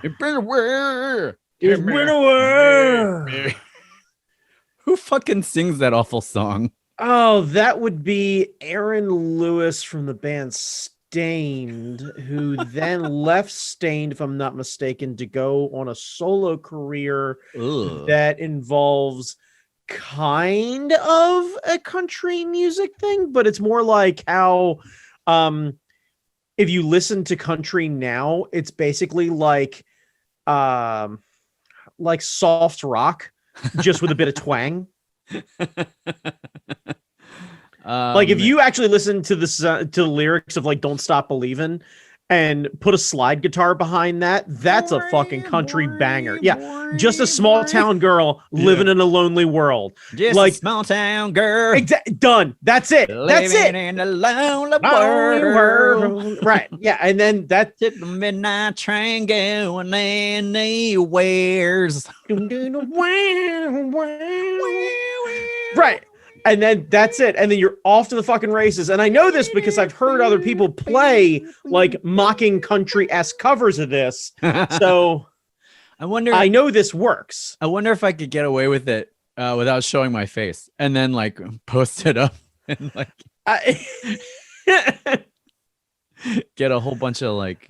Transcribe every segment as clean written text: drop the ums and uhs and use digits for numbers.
It's been a while. It's been a while. Who fucking sings that awful song? Oh, that would be Aaron Lewis from the band Stained, who then left Stained, if I'm not mistaken, to go on a solo career that involves kind of a country music thing, but it's more like how if you listen to country now, it's basically like soft rock, just with a bit of twang. Like if you actually listen to the lyrics of like "Don't Stop Believin'" and put a slide guitar behind that, that's a fucking country banger. Yeah, just a small town girl living in a lonely world. Just like a small town girl. Done. That's it. That's it. In a lonely world. Right. Yeah, and then that took the midnight train going anywheres. Right. And then that's it. And then you're off to the fucking races. And I know this because I've heard other people play like mocking country-esque covers of this. So I know this works. I wonder if I could get away with it without showing my face and then like post it up and like get a whole bunch of like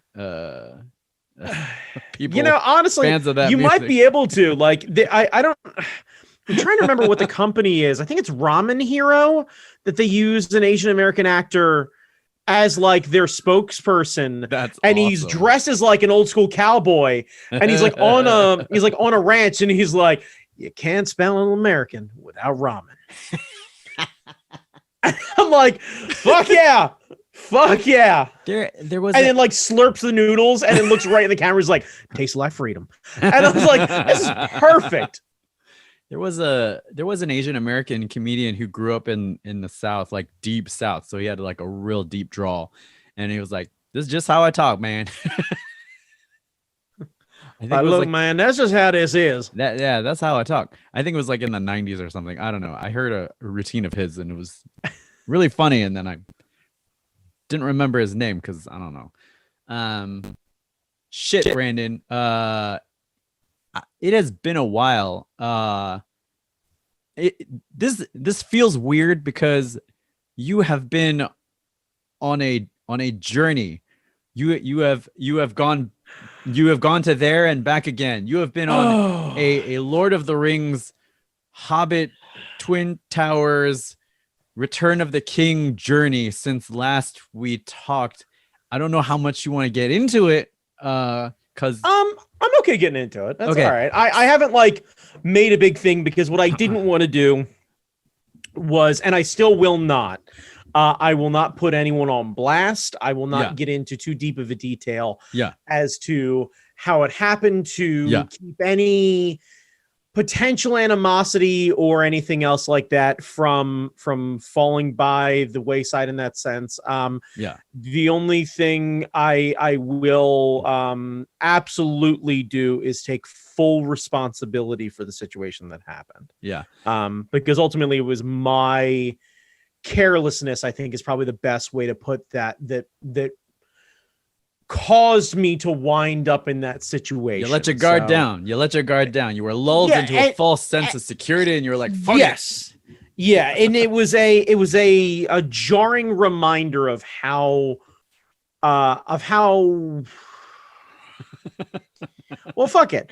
people. You know, honestly, fans of that you music. might be able to like I don't. I'm trying to remember what the company is. I think it's Ramen Hero that they used an Asian American actor as like their spokesperson. That's and awesome. He's dressed as like an old school cowboy, and he's like on a ranch, and he's like, you can't spell an American without ramen. I'm like, fuck yeah. Fuck yeah. There was and then like slurps the noodles and then looks right in the camera, is like, tastes like freedom. And I was like, this is perfect. There was an Asian American comedian who grew up in the South, like deep South. So he had like a real deep drawl. And he was like, this is just how I talk, man. Man, that's just how this is. That's how I talk. I think it was like in the 90s or something. I don't know. I heard a routine of his and it was really funny. And then I didn't remember his name because I don't know. Shit, Brandon. It has been a while. This feels weird because you have been on a journey. You have gone to there and back again. You have been on a Lord of the Rings, Hobbit, Twin Towers, Return of the King journey since last we talked. I don't know how much you want to get into it. Because I'm okay getting into it. That's okay. All right. I haven't like made a big thing because what I didn't want to do was, and I still will not, I will not put anyone on blast. I will not get into too deep of a detail as to how it happened to keep any potential animosity or anything else like that from falling by the wayside in that sense. The only thing I will absolutely do is take full responsibility for the situation that happened. Because ultimately it was my carelessness, I think, is probably the best way to put that caused me to wind up in that situation. You let your guard down. You were lulled into a false sense of security, and you were like, fuck it. Yeah, and it was a jarring reminder of how well, fuck it.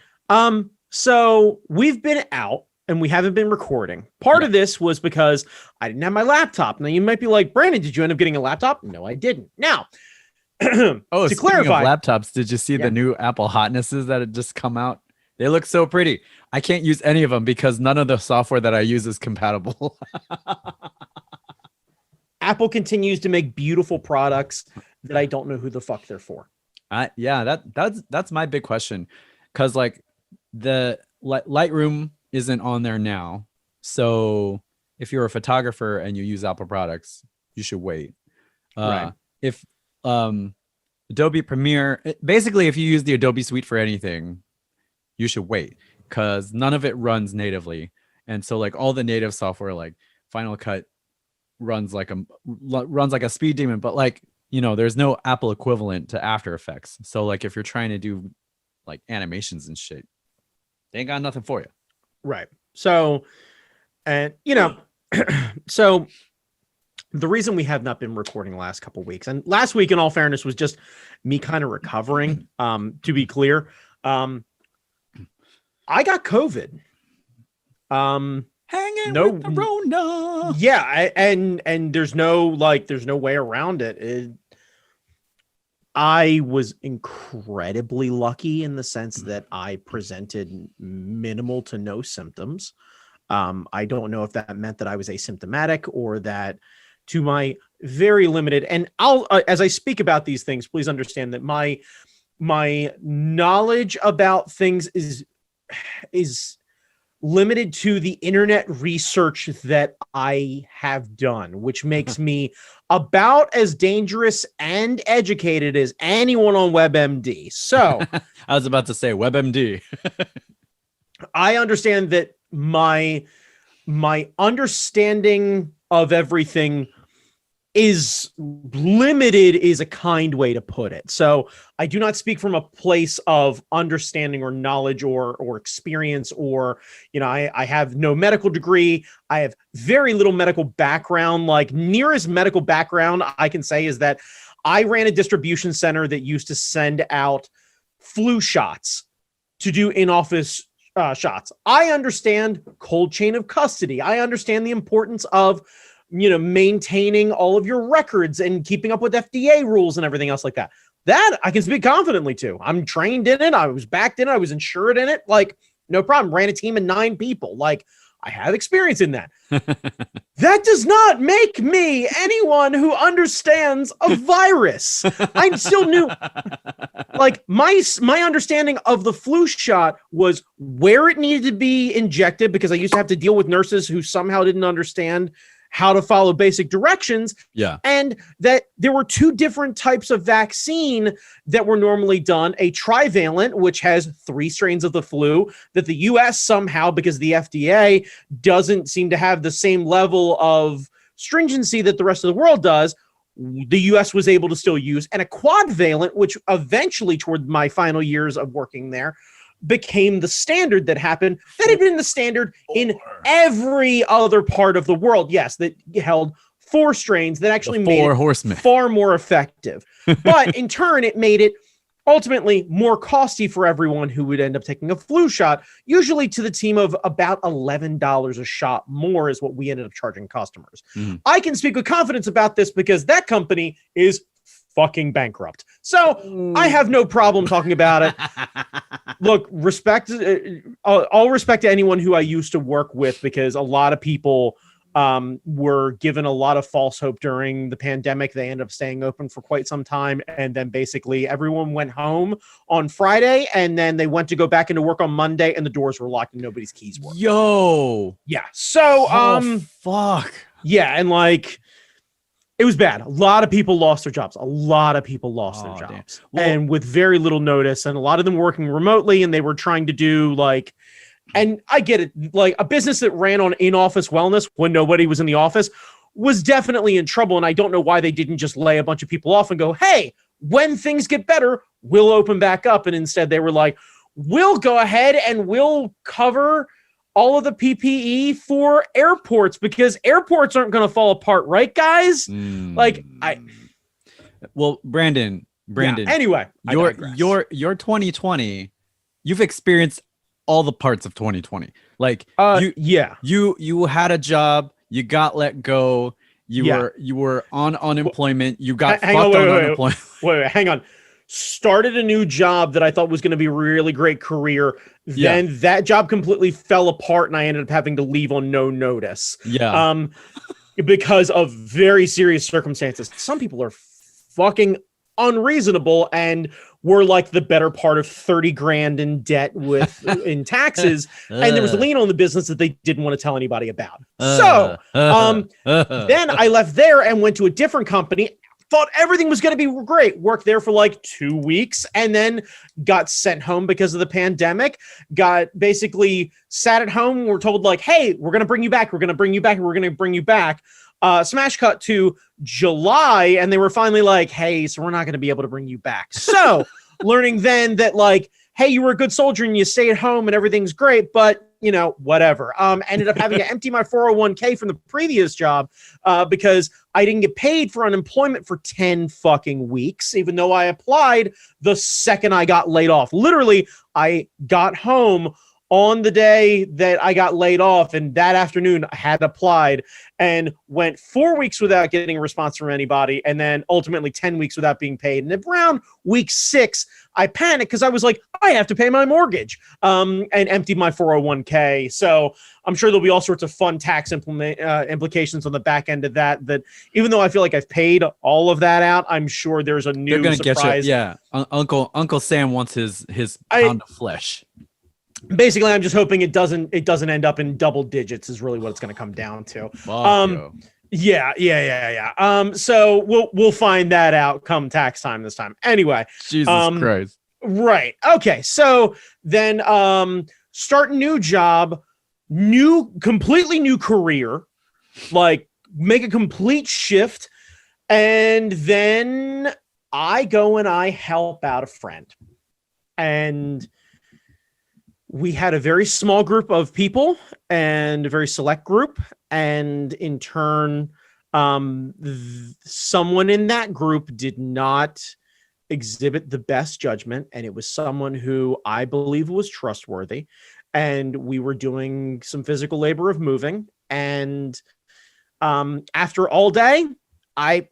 So we've been out and we haven't been recording. Part of this was because I didn't have my laptop. Now you might be like, Brandon, did you end up getting a laptop? No, I didn't. Now, to clarify, laptops, did you see the new Apple hotnesses that had just come out? They look so pretty. I can't use any of them because none of the software that I use is compatible. Apple continues to make beautiful products that I don't know who the fuck they're for. That's my big question, because like the Lightroom isn't on there now. So if you're a photographer and you use Apple products, you should wait. Right. If Adobe Premiere, basically if you use the Adobe suite for anything, you should wait because none of it runs natively. And so like all the native software like Final Cut runs like a speed demon, but like, you know, there's no Apple equivalent to After Effects. So like if you're trying to do like animations and shit, they ain't got nothing for you. Right. So, and you know, so the reason we have not been recording the last couple of weeks, and last week, in all fairness, was just me kind of recovering. To be clear, I got COVID. Hanging with the Rona. Yeah, and there's no way around it. I was incredibly lucky in the sense that I presented minimal to no symptoms. I don't know if that meant that I was asymptomatic or that, to my very limited, and I'll as I speak about these things, please understand that my knowledge about things is limited to the internet research that I have done, which makes me about as dangerous and educated as anyone on WebMD. So I was about to say WebMD. I understand that my understanding of everything is limited, is a kind way to put it. So I do not speak from a place of understanding or knowledge or experience, or, you know, I have no medical degree. I have very little medical background. Like, nearest medical background I can say is that I ran a distribution center that used to send out flu shots to do in-office shots. I understand cold chain of custody. I understand the importance of, you know, maintaining all of your records and keeping up with FDA rules and everything else like that. That I can speak confidently to. I'm trained in it. I was backed in it. I was insured in it. Like, no problem. Ran a team of 9 people. Like, I have experience in that. That does not make me anyone who understands a virus. I'm still new. Like, my understanding of the flu shot was where it needed to be injected, because I used to have to deal with nurses who somehow didn't understand how to follow basic directions. Yeah. And that there were 2 different types of vaccine that were normally done. A trivalent, which has 3 strains of the flu, that the US somehow, because the FDA doesn't seem to have the same level of stringency that the rest of the world does, the US was able to still use. And a quadvalent, which eventually, toward my final years of working there, became the standard that happened. That had been the standard in every other part of the world. Yes, that held 4 strains that actually made it far more effective. But in turn, it made it ultimately more costly for everyone who would end up taking a flu shot, usually to the tune of about $11 a shot more is what we ended up charging customers. I can speak with confidence about this because that company is fucking bankrupt. So I have no problem talking about it. Look, all respect to anyone who I used to work with, because a lot of people were given a lot of false hope during the pandemic. They ended up staying open for quite some time. And then basically everyone went home on Friday, and then they went to go back into work on Monday, and the doors were locked and nobody's keys were. Yo. Yeah. So, fuck. Yeah. And like, it was bad. A lot of people lost their jobs. Their jobs. Well, and with very little notice, and a lot of them working remotely, and they were trying to do like, and I get it, like a business that ran on in-office wellness when nobody was in the office was definitely in trouble. And I don't know why they didn't just lay a bunch of people off and go, hey, when things get better, we'll open back up. And instead they were like, we'll go ahead and we'll cover all of the PPE for airports, because airports aren't going to fall apart, right, guys? Well, Brandon. Yeah, anyway, your 2020, you've experienced all the parts of 2020. Like, you had a job, you got let go, you were on unemployment, you got fucked on unemployment. Wait, hang on. Started a new job that I thought was going to be a really great career. Then that job completely fell apart, and I ended up having to leave on no notice. Yeah. Because of very serious circumstances. Some people are fucking unreasonable and were like the better part of 30 grand in debt in taxes. And there was a lien on the business that they didn't want to tell anybody about. Then I left there and went to a different company. Thought everything was going to be great. Worked there for like 2 weeks, and then got sent home because of the pandemic. Got basically sat at home. We're told like, hey, we're going to bring you back. We're going to bring you back. We're going to bring you back. Smash cut to July, and they were finally like, hey, so we're not going to be able to bring you back. So learning then that like hey, you were a good soldier and you stay at home and everything's great, but whatever. Ended up having to empty my 401k from the previous job because I didn't get paid for unemployment for 10 fucking weeks, even though I applied the second I got laid off. Literally, I got home on the day that I got laid off, and that afternoon I had applied and went 4 weeks without getting a response from anybody, and then ultimately 10 weeks without being paid. And around week 6, I panicked because I was like, I have to pay my mortgage, and emptied my 401k. So I'm sure there'll be all sorts of fun tax implications on the back end of that. That even though I feel like I've paid all of that out, I'm sure there's a new They're gonna surprise. get you. Yeah, Uncle Sam wants his pound of flesh. Basically, I'm just hoping it doesn't end up in double digits is really what it's going to come down to. Yeah. So we'll find that out come tax time this time. Anyway, Jesus Christ. Right. Okay. So then start a new job, completely new career, like make a complete shift. And then I go and I help out a friend. And we had a very small group of people and a very select group. And in turn, someone in that group did not exhibit the best judgment. And it was someone who I believe was trustworthy. And we were doing some physical labor of moving. And after all day, I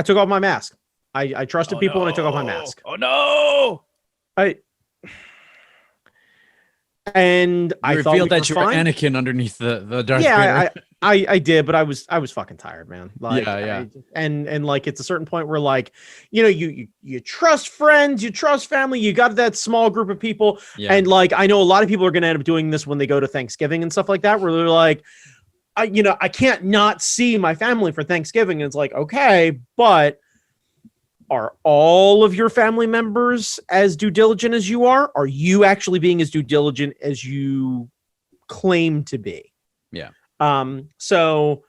took off my mask. I trusted people and I took off my mask. Oh no! I thought revealed that you were fine. Anakin underneath the Darth Yeah, Vader. I did, but I was fucking tired, man. Like, yeah. And like it's a certain point where like, you trust friends, you trust family, you got that small group of people. Yeah. And like I know a lot of people are gonna end up doing this when they go to Thanksgiving and stuff like that, where they're like, I can't not see my family for Thanksgiving. And it's like, okay, but are all of your family members as due diligent as you are? Are you actually being as due diligent as you claim to be? Yeah. So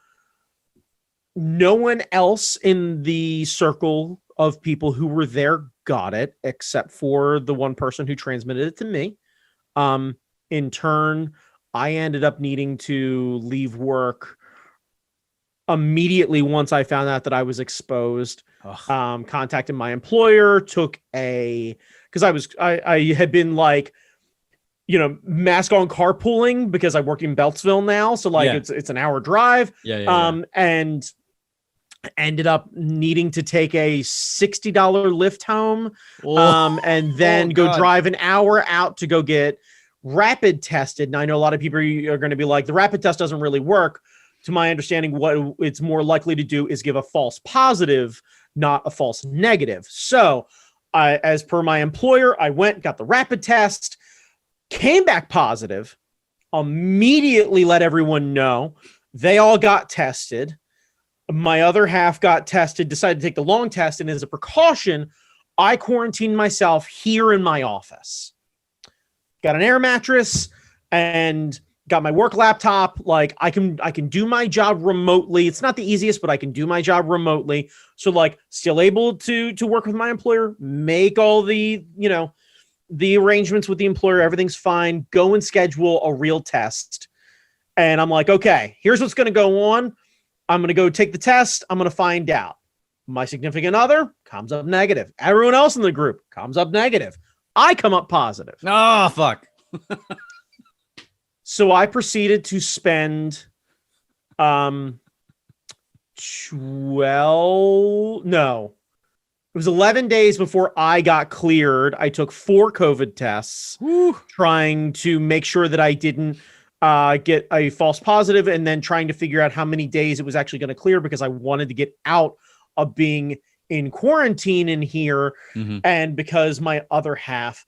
no one else in the circle of people who were there got it, except for the one person who transmitted it to me. In turn, I ended up needing to leave work immediately once I found out that I was exposed. Contacted my employer, because I had been like, mask on carpooling because I work in Beltsville now. So like it's an hour drive. And ended up needing to take a $60 Lyft home. And then go drive an hour out to go get rapid tested. And I know a lot of people are going to be like, the rapid test doesn't really work. To my understanding, what it's more likely to do is give a false positive, not a false negative. So as per my employer, I went, got the rapid test, came back positive, immediately let everyone know. They all got tested. My other half got tested, decided to take the long test. And as a precaution, I quarantined myself here in my office. Got an air mattress and got my work laptop. Like I can do my job remotely. It's not the easiest, but I can do my job remotely. So like still able to work with my employer, make all the, the arrangements with the employer. Everything's fine. Go and schedule a real test. And I'm like, okay, here's what's going to go on. I'm going to go take the test. I'm going to find out. My significant other comes up negative. Everyone else in the group comes up negative. I come up positive. Oh, fuck. So I proceeded to spend 11 days before I got cleared. I took 4 COVID tests, trying to make sure that I didn't get a false positive, and then trying to figure out how many days it was actually going to clear, because I wanted to get out of being in quarantine in here. Mm-hmm. And because my other half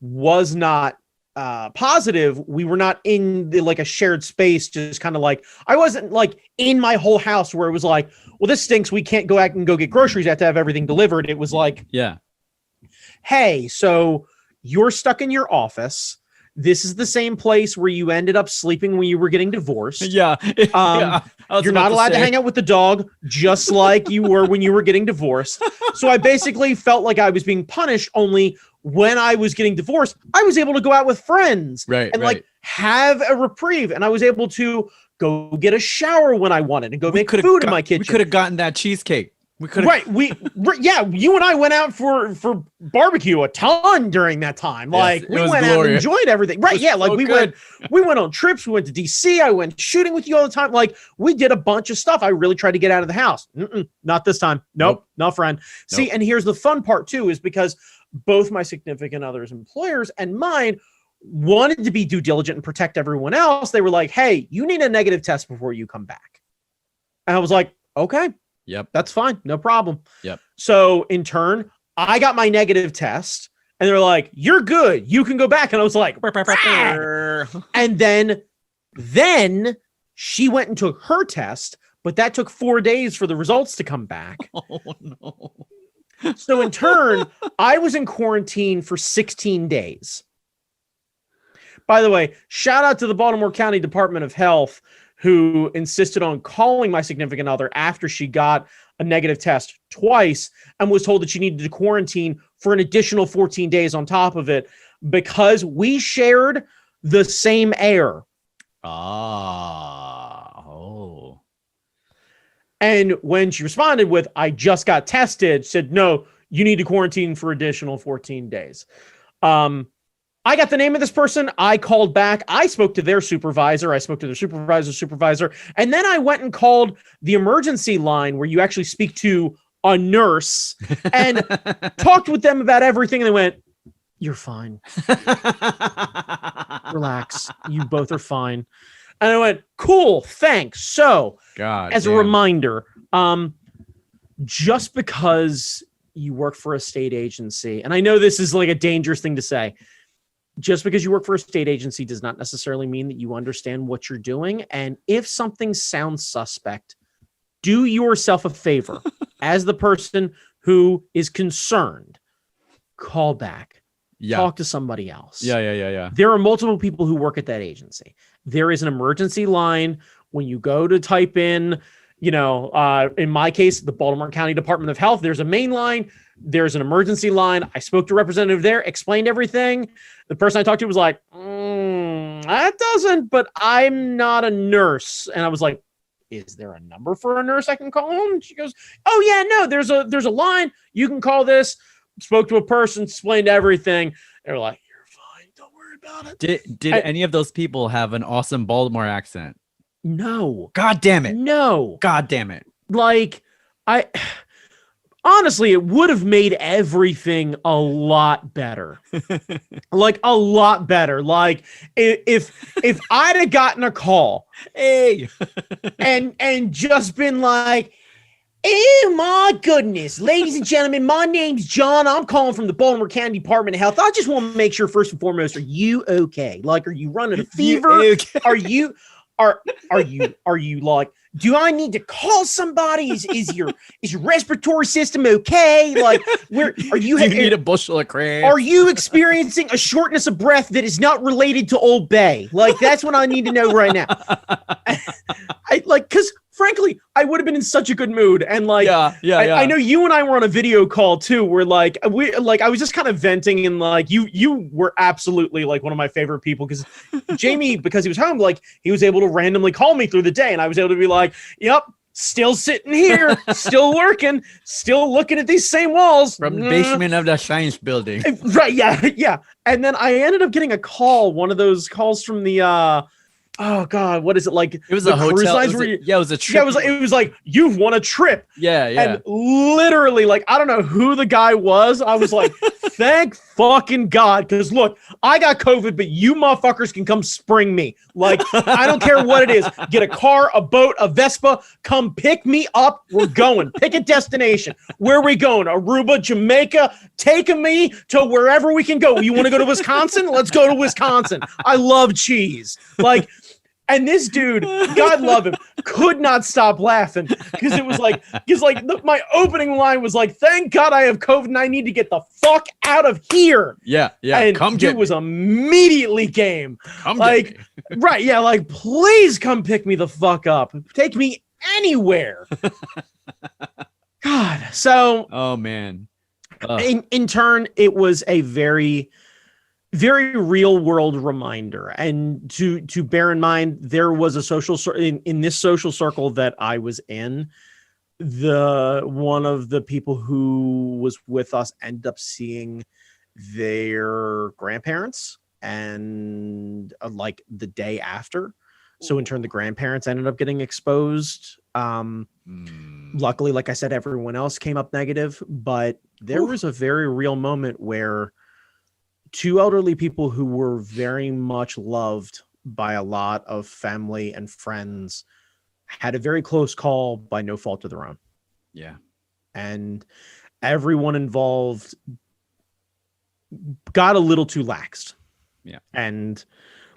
was not positive, we were not in like a shared space, just kind of like, I wasn't like in my whole house where it was like, well, this stinks, we can't go out and go get groceries, I have to have everything delivered. It was like, hey, so you're stuck in your office. This is the same place where you ended up sleeping when you were getting divorced. You're not allowed to hang out with the dog, just like you were when you were getting divorced. So I basically felt like I was being punished, only when I was getting divorced, I was able to go out with friends and like have a reprieve. And I was able to go get a shower when I wanted and go make food in my kitchen. We could have gotten that cheesecake. We could yeah, you and I went out for barbecue a ton during that time. Like we went out and enjoyed everything. Right. Yeah. Like we went on trips. We went to DC. I went shooting with you all the time. Like we did a bunch of stuff. I really tried to get out of the house. Not this time. Nope. Not friend. See, and here's the fun part too, is because both my significant others, employers, and mine wanted to be due diligent and protect everyone else. They were like, hey, you need a negative test before you come back. And I was like, okay. Yep. That's fine. No problem. Yep. So in turn, I got my negative test and they're like, you're good. You can go back. And I was like, and then she went and took her test, but that took 4 days for the results to come back. Oh no. So in turn, I was in quarantine for 16 days. By the way, shout out to the Baltimore County Department of Health, who insisted on calling my significant other after she got a negative test twice and was told that she needed to quarantine for an additional 14 days on top of it because we shared the same air. Oh. And when she responded with, I just got tested, said, no, you need to quarantine for additional 14 days. I got the name of this person. I called back. I spoke to their supervisor. I spoke to their supervisor. And then I went and called the emergency line where you actually speak to a nurse and talked with them about everything. And they went, you're fine. Relax. You both are fine. And I went, cool, thanks. So as a reminder, just because you work for a state agency, and I know this is like a dangerous thing to say, just because you work for a state agency does not necessarily mean that you understand what you're doing. And if something sounds suspect, do yourself a favor as the person who is concerned, call back, talk to somebody else. Yeah. There are multiple people who work at that agency. There is an emergency line when you go to type in, in my case, the Baltimore County Department of Health, there's a main line. There's an emergency line. I spoke to a representative there, explained everything. The person I talked to was like, that doesn't, but I'm not a nurse. And I was like, is there a number for a nurse I can call on? And she goes, oh yeah, no, there's a line. You can call this. Spoke to a person, explained everything. They were like, you're fine. Don't worry about it. Did any of those people have an awesome Baltimore accent? No. God damn it. No. God damn it. Like, honestly, it would have made everything a lot better. Like, a lot better. Like, if I'd have gotten a call, hey, and just been like, oh my goodness, ladies and gentlemen, my name's John. I'm calling from the Baltimore County Department of Health. I just want to make sure, first and foremost, are you okay? Like, are you running a fever? Okay? Are you like, do I need to call somebody? Is your respiratory system okay? Like, where are you? Do you need a bushel of crayons? Are you experiencing a shortness of breath that is not related to Old Bay? Like, that's what I need to know right now. Because frankly, I would have been in such a good mood. And like, I know you and I were on a video call too, where I was just kind of venting, and like, you were absolutely like one of my favorite people, because Jamie, because he was home, like he was able to randomly call me through the day, and I was able to be like, yep, still sitting here, still working, still looking at these same walls. From the basement of the science building. Right, yeah. And then I ended up getting a call, one of those calls from the oh God, what is it like? It was a hotel. It was a trip. Yeah, it was like, you've won a trip. Yeah. And literally, like, I don't know who the guy was. I was like, thank fucking God. Because look, I got COVID, but you motherfuckers can come spring me. Like, I don't care what it is. Get a car, a boat, a Vespa. Come pick me up. We're going. Pick a destination. Where are we going? Aruba, Jamaica. Taking me to wherever we can go. You want to go to Wisconsin? Let's go to Wisconsin. I love cheese. Like, and this dude, God love him, could not stop laughing, because it was like, my opening line was like, thank God I have COVID and I need to get the fuck out of here. Yeah. And come dude was immediately game. Like, right, yeah, like, please come pick me the fuck up. Take me anywhere. God. So. Oh man. in turn, it was a very, very real world reminder. And to bear in mind, there was a in this social circle that I was in, one of the people who was with us ended up seeing their grandparents and like the day after. So in turn, the grandparents ended up getting exposed. Luckily, like I said, everyone else came up negative, but there was a very real moment where two elderly people who were very much loved by a lot of family and friends had a very close call by no fault of their own. Yeah. And everyone involved got a little too laxed. Yeah. And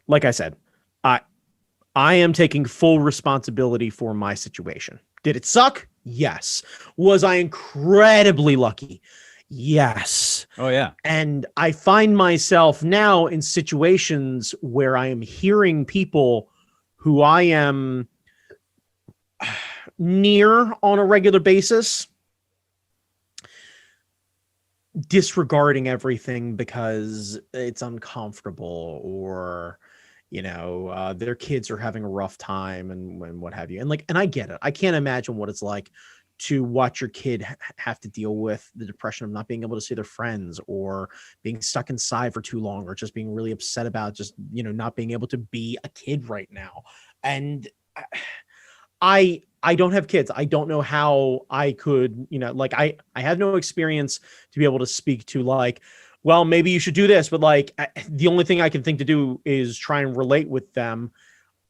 like I said, I am taking full responsibility for my situation. Did it suck? Yes. Was I incredibly lucky? Yes. Oh, yeah. And I find myself now in situations where I am hearing people who I am near on a regular basis disregarding everything because it's uncomfortable, or their kids are having a rough time and what have you. And I get it. I can't imagine what it's like to watch your kid have to deal with the depression of not being able to see their friends, or being stuck inside for too long, or just being really upset about just, not being able to be a kid right now. And I don't have kids. I don't know how I could, I have no experience to be able to speak to well, maybe you should do this, but the only thing I can think to do is try and relate with them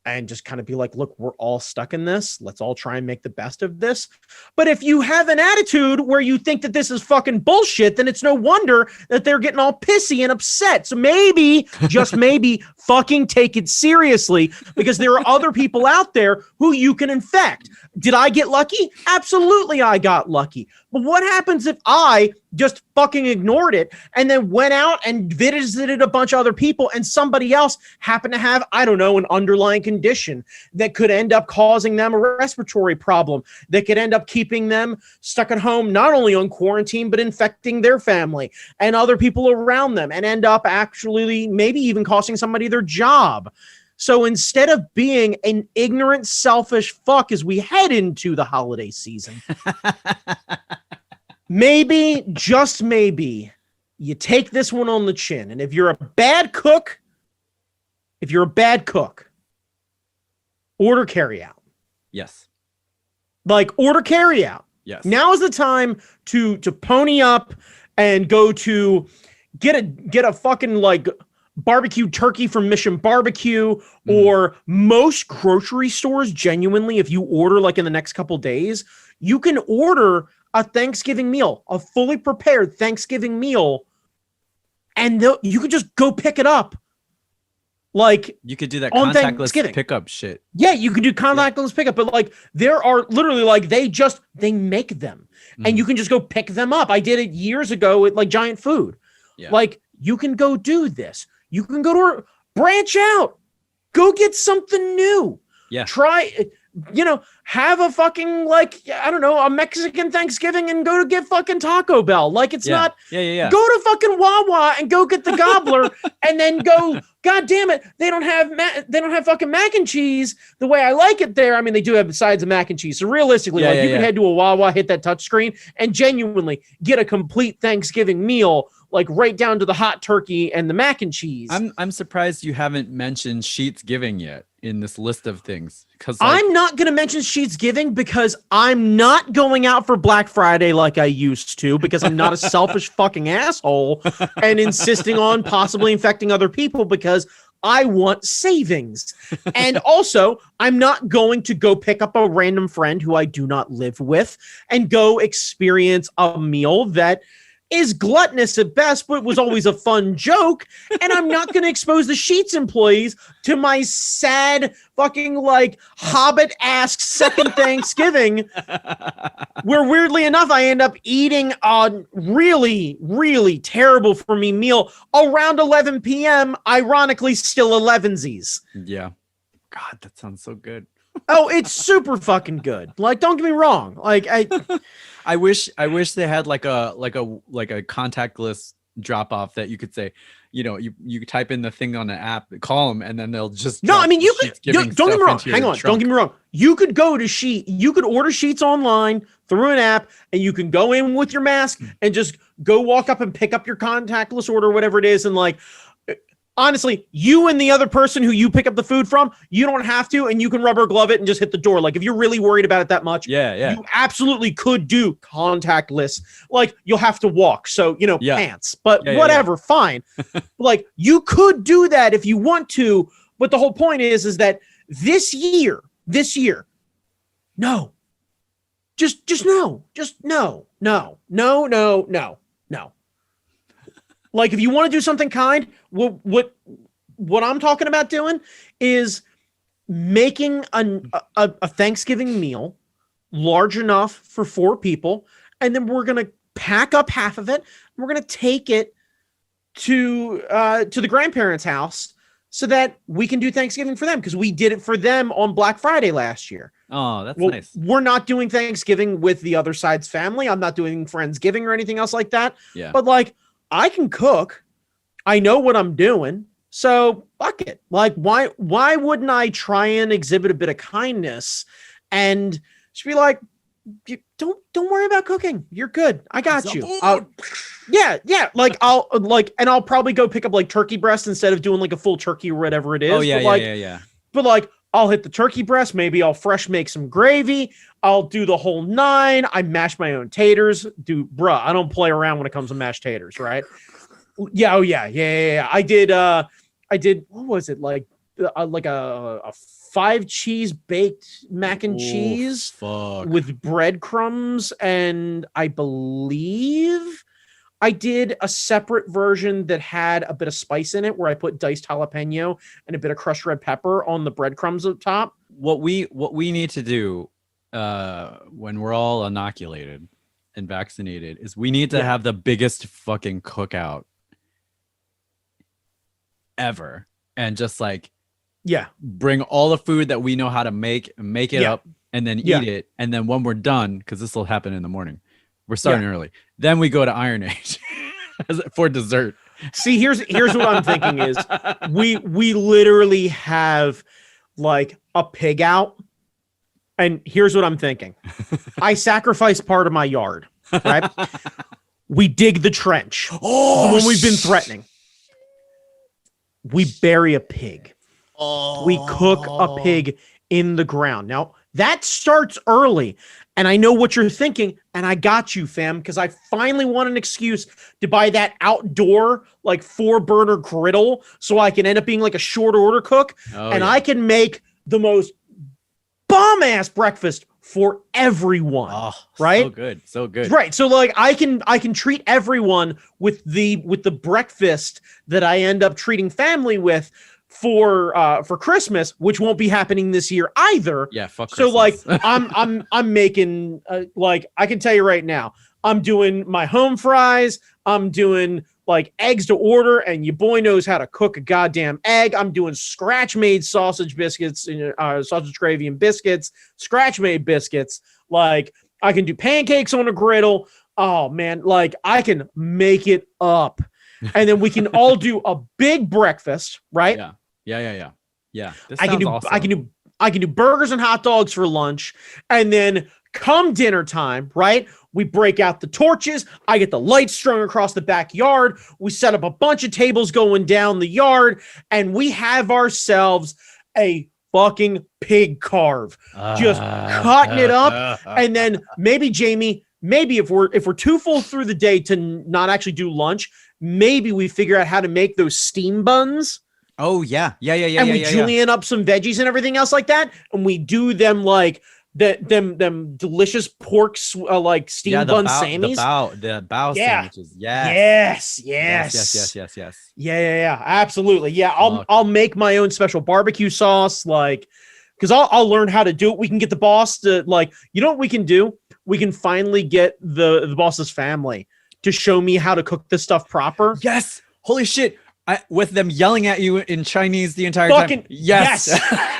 and just kind of be like, look, we're all stuck in this. Let's all try and make the best of this. But if you have an attitude where you think that this is fucking bullshit, then it's no wonder that they're getting all pissy and upset. So maybe, just maybe, fucking take it seriously, because there are other people out there who you can infect. Did I get lucky? Absolutely, I got lucky. But what happens if I just fucking ignored it and then went out and visited a bunch of other people, and somebody else happened to have, I don't know, an underlying condition that could end up causing them a respiratory problem, that could end up keeping them stuck at home, not only on quarantine, but infecting their family and other people around them, and end up actually maybe even costing somebody their job. So instead of being an ignorant, selfish fuck as we head into the holiday season, maybe, just maybe, you take this one on the chin. And if you're a bad cook, order carryout. Yes. Order carryout. Yes. Now is the time to pony up and go to get a fucking barbecue turkey from Mission Barbecue, or most grocery stores, genuinely, if you order in the next couple days, you can order a Thanksgiving meal, a fully prepared Thanksgiving meal, and you can just go pick it up. You could do that contactless pickup shit. Yeah, you can do contactless pickup, but there are literally they make them, and you can just go pick them up. I did it years ago with Giant Food. Yeah. You can go do this. You can go to branch out, go get something new. Yeah. Try, have a fucking I don't know, a Mexican Thanksgiving and go to get fucking Taco Bell. It's not. Yeah. Go to fucking Wawa and go get the gobbler, and then go. God damn it! They don't have fucking mac and cheese the way I like it there. I mean, they do have sides of mac and cheese. So realistically, you can head to a Wawa, hit that touch screen, and genuinely get a complete Thanksgiving meal. Right down to the hot turkey and the mac and cheese. I'm surprised you haven't mentioned Sheets Giving yet in this list of things, because I'm not going to mention Sheets Giving because I'm not going out for Black Friday like I used to, because I'm not a selfish fucking asshole and insisting on possibly infecting other people because I want savings. And also, I'm not going to go pick up a random friend who I do not live with and go experience a meal that is gluttonous at best, but was always a fun joke. And I'm not going to expose the Sheets employees to my sad fucking Hobbit-esque second Thanksgiving, where weirdly enough, I end up eating a really, really terrible for me meal around 11 p.m., ironically still 11sies. Yeah. God, that sounds so good. Oh, it's super fucking good. Like, don't get me wrong. Like, I wish they had like a contactless drop off that you could say, you type in the thing on the app, call them, and then they'll just no. I mean, you could. Giving Don't get me wrong. stuff into Hang your on. trunk. Don't get me wrong. You could go to Sheet. You could order sheets online through an app, and you can go in with your mask and just go walk up and pick up your contactless order, whatever it is, and like. Honestly, you and the other person who you pick up the food from, you don't have to, and you can rubber glove it and just hit the door. Like, if you're really worried about it that much, Yeah. you absolutely could do contactless. Like, you'll have to walk, so, pants. But whatever, fine. Like, you could do that if you want to, but the whole point is that this year, no. Just no. Just no. Like, if you want to do something kind, what I'm talking about doing is making a Thanksgiving meal large enough for 4 people, and then we're gonna pack up half of it, and we're gonna take it to the grandparents' house so that we can do Thanksgiving for them, because we did it for them on Black Friday last year. Oh, that's nice. We're not doing Thanksgiving with the other side's family. I'm not doing Friendsgiving or anything else like that. Yeah. But like, I can cook. I know what I'm doing. So fuck it. Like, why wouldn't I try and exhibit a bit of kindness and just be like, don't worry about cooking. You're good. I got you. Yeah. Like, I'll probably go pick up like turkey breast instead of doing like a full turkey or whatever it is. Oh yeah, but yeah. But like, I'll hit the turkey breast. Maybe I'll fresh make some gravy. I'll do the whole 9. I mash my own taters. I don't play around when it comes to mashed taters, right? Yeah. Oh yeah. I did. What was it like a 5 cheese baked mac and cheese with breadcrumbs, and I believe I did a separate version that had a bit of spice in it, where I put diced jalapeno and a bit of crushed red pepper on the breadcrumbs up top. What we need to do when we're all inoculated and vaccinated is we need to have the biggest fucking cookout ever, and just like bring all the food that we know how to make it up, and then eat it, and then when we're done, because this will happen in the morning, we're starting early, then we go to Iron Age for dessert. See, here's what I'm thinking is we literally have like a pig out, and here's what I'm thinking. I sacrifice part of my yard, right? We dig the trench when we've been threatening. We bury a pig. We cook a pig in the ground. Now, that starts early, and I know what you're thinking, and I got you, fam, because I finally want an excuse to buy that outdoor, like 4-burner griddle, so I can end up being like a short order cook, I can make the most bomb-ass breakfast for everyone, right? So good. Right. So like, I can treat everyone with the breakfast that I end up treating family with for Christmas, which won't be happening this year either. Yeah, fuck So Christmas. like, I'm making like, I can tell you right now, I'm doing my home fries. I'm doing like eggs to order, and your boy knows how to cook a goddamn egg. I'm doing scratch-made sausage biscuits, sausage gravy and biscuits, scratch-made biscuits. Like, I can do pancakes on a griddle. Oh man, like, I can make it up. And then we can all do a big breakfast, right? Yeah. This I can do awesome. I can do burgers and hot dogs for lunch, and then come dinner time, right? We break out the torches. I get the lights strung across the backyard. We set up a bunch of tables going down the yard, and we have ourselves a fucking pig carve, just cutting it up. And then maybe, Jamie, if we're too full through the day to not actually do lunch, maybe we figure out how to make those steam buns. Oh yeah. And we julienne up some veggies and everything else like that, and we do them like them delicious porks like steam bun sammies. The bao sandwiches. Yes. Yeah. Absolutely. Yeah. I'll make my own special barbecue sauce, like, because I'll learn how to do it. We can get the boss to, like, you know what we can do? We can finally get the boss's family to show me how to cook this stuff proper. Yes. Holy shit. with them yelling at you in Chinese the entire Fucking time. Yes.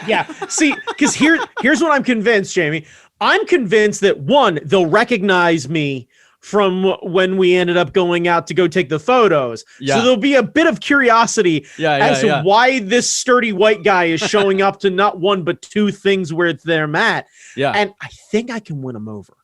Yeah. See, because here's what I'm convinced, Jamie. I'm convinced that one, they'll recognize me from when we ended up going out to go take the photos. Yeah. So there'll be a bit of curiosity as to why this sturdy white guy is showing up to not one but two things where they're at. Yeah. And I think I can win them over.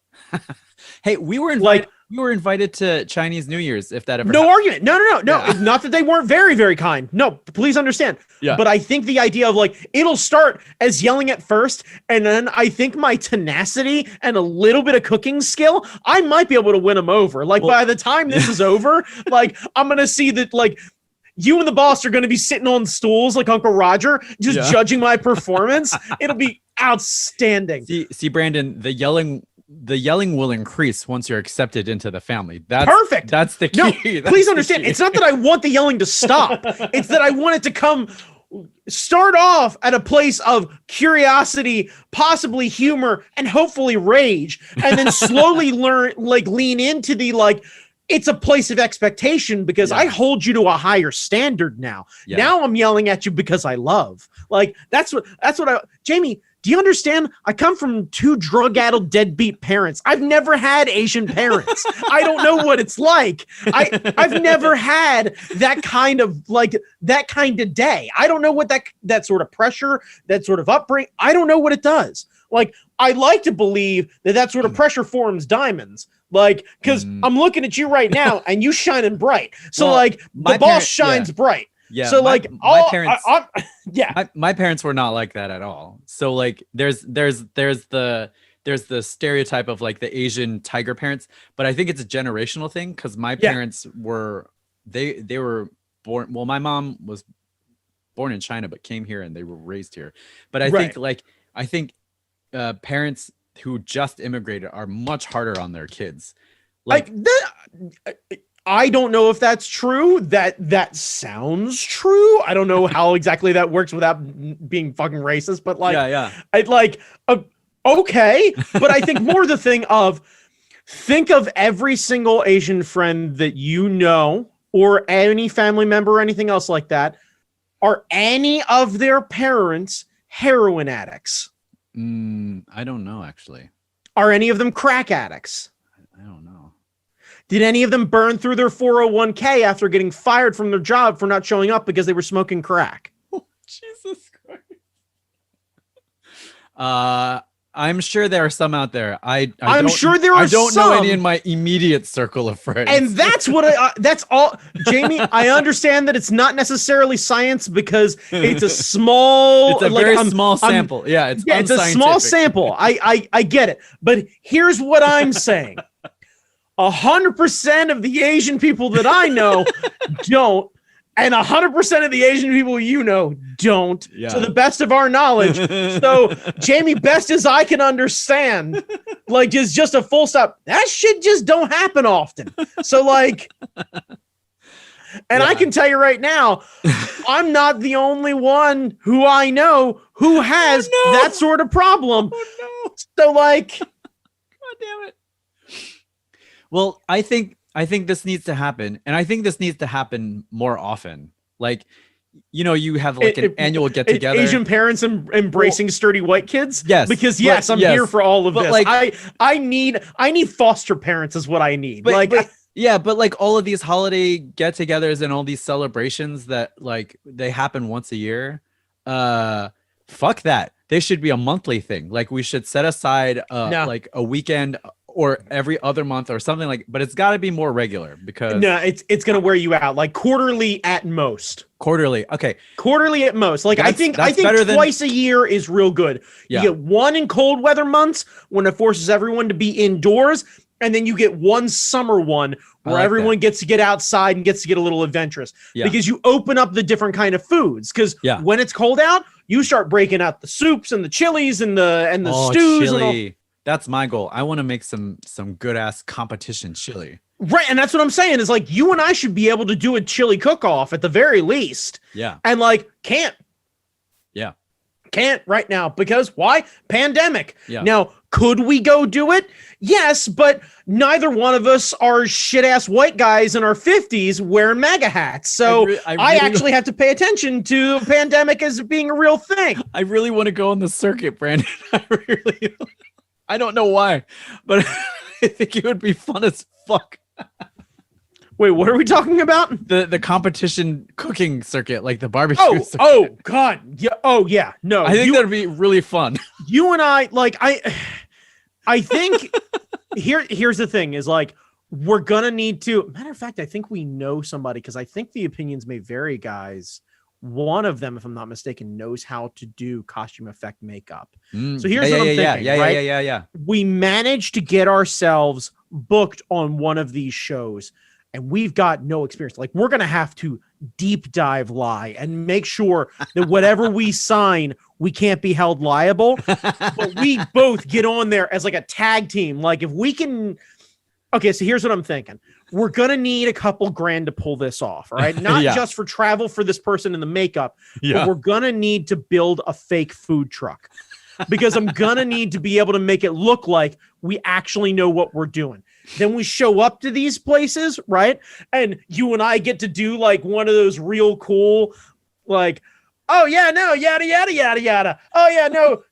Hey, we were invited to Chinese New Year's, if that ever No happened. argument. No. Yeah. Not that they weren't very, very kind. No, please understand. Yeah. But I think the idea of like, it'll start as yelling at first, and then I think my tenacity and a little bit of cooking skill, I might be able to win them over. Like by the time this is over, like I'm going to see that like you and the boss are going to be sitting on stools like Uncle Roger, just judging my performance. It'll be outstanding. See, Brandon, the yelling will increase once you're accepted into the family. That's perfect. That's the key. No, please understand. It's not that I want the yelling to stop. It's that I want it to start off at a place of curiosity, possibly humor, and hopefully rage, and then slowly lean into the it's a place of expectation because I hold you to a higher standard now. Yeah. Now I'm yelling at you because I love. Jamie, do you understand? I come from two drug-addled deadbeat parents. I've never had Asian parents. I don't know what it's like. I've never had that kind of day. I don't know what that sort of pressure, that sort of upbringing, I don't know what it does. Like, I like to believe that sort of pressure forms diamonds. Like, because I'm looking at you right now and you shining bright. So the boss shines bright. Yeah. So my parents, yeah, my parents were not like that at all. So like, there's the stereotype of like the Asian tiger parents, but I think it's a generational thing because my parents were they were born. Well, my mom was born in China but came here and they were raised here. But I think parents who just immigrated are much harder on their kids. I don't know if that's true. That sounds true. I don't know how exactly that works without being fucking racist, but okay. But I think more the thing of think of every single Asian friend that you know or any family member or anything else like that. Are any of their parents heroin addicts? I don't know, actually. Are any of them crack addicts? I don't know. Did any of them burn through their 401k after getting fired from their job for not showing up because they were smoking crack? Oh, Jesus Christ. I'm sure there are some out there. I'm sure there are some. I don't know any in my immediate circle of friends. And that's what that's all. Jamie, I understand that it's not necessarily science because it's a small, it's a very small sample. It's a small sample. I get it. But here's what I'm saying. 100% of the Asian people that I know don't, and 100% of the Asian people you know don't, to the best of our knowledge. So, Jamie, best as I can understand, is just a full stop. That shit just don't happen often. So, I can tell you right now, I'm not the only one who I know who has that sort of problem. Oh, no. So, God damn it. Well, I think this needs to happen, and I think this needs to happen more often. You have an annual get together. Asian parents embracing sturdy white kids. Yes, because I'm here for all of this. I need foster parents is what I need. But all of these holiday get-togethers and all these celebrations that they happen once a year. Fuck that. They should be a monthly thing. We should set aside a weekend or every other month or something but it's got to be more regular because it's going to wear you out. Quarterly at most. Okay. Quarterly at most. I think twice a year is real good. You get one in cold weather months when it forces everyone to be indoors, and then you get one summer one where everyone gets to get outside and gets to get a little adventurous because you open up the different kind of foods. Because when it's cold out, you start breaking out the soups and the chilies and the stews. Chili. That's my goal. I want to make some good ass competition chili. Right, and that's what I'm saying is you and I should be able to do a chili cook-off at the very least. Yeah. And camp. Yeah. Can't right now because why? Pandemic. Yeah. Now, could we go do it? Yes, but neither one of us are shit ass white guys in our 50s wearing MAGA hats. So I actually have to pay attention to the pandemic as being a real thing. I really want to go on the circuit, Brandon. I don't know why, but I think it would be fun as fuck. Wait, what are we talking about? The competition cooking circuit, like the barbecue circuit. Oh, God. Yeah. Oh, yeah. No. I think that'd be really fun. You and I, like, I think here's the thing is like, we're going to need to, matter of fact, I think we know somebody because I think the opinions may vary, guys. One of them, if I'm not mistaken, knows how to do costume effect makeup. So here's what I'm thinking. Yeah. We managed to get ourselves booked on one of these shows and we've got no experience. Like we're going to have to deep dive lie and make sure that whatever we sign, we can't be held liable, but we both get on there as like a tag team. Like if we can, okay, so here's what I'm thinking. We're going to need a couple grand to pull this off. All right. Not just for travel for this person in the makeup, but we're going to need to build a fake food truck because I'm going to need to be able to make it look like we actually know what we're doing. Then we show up to these places, right? And you and I get to do like one of those real cool, like, oh yeah, no, yada, yada, yada, yada. Oh yeah, no,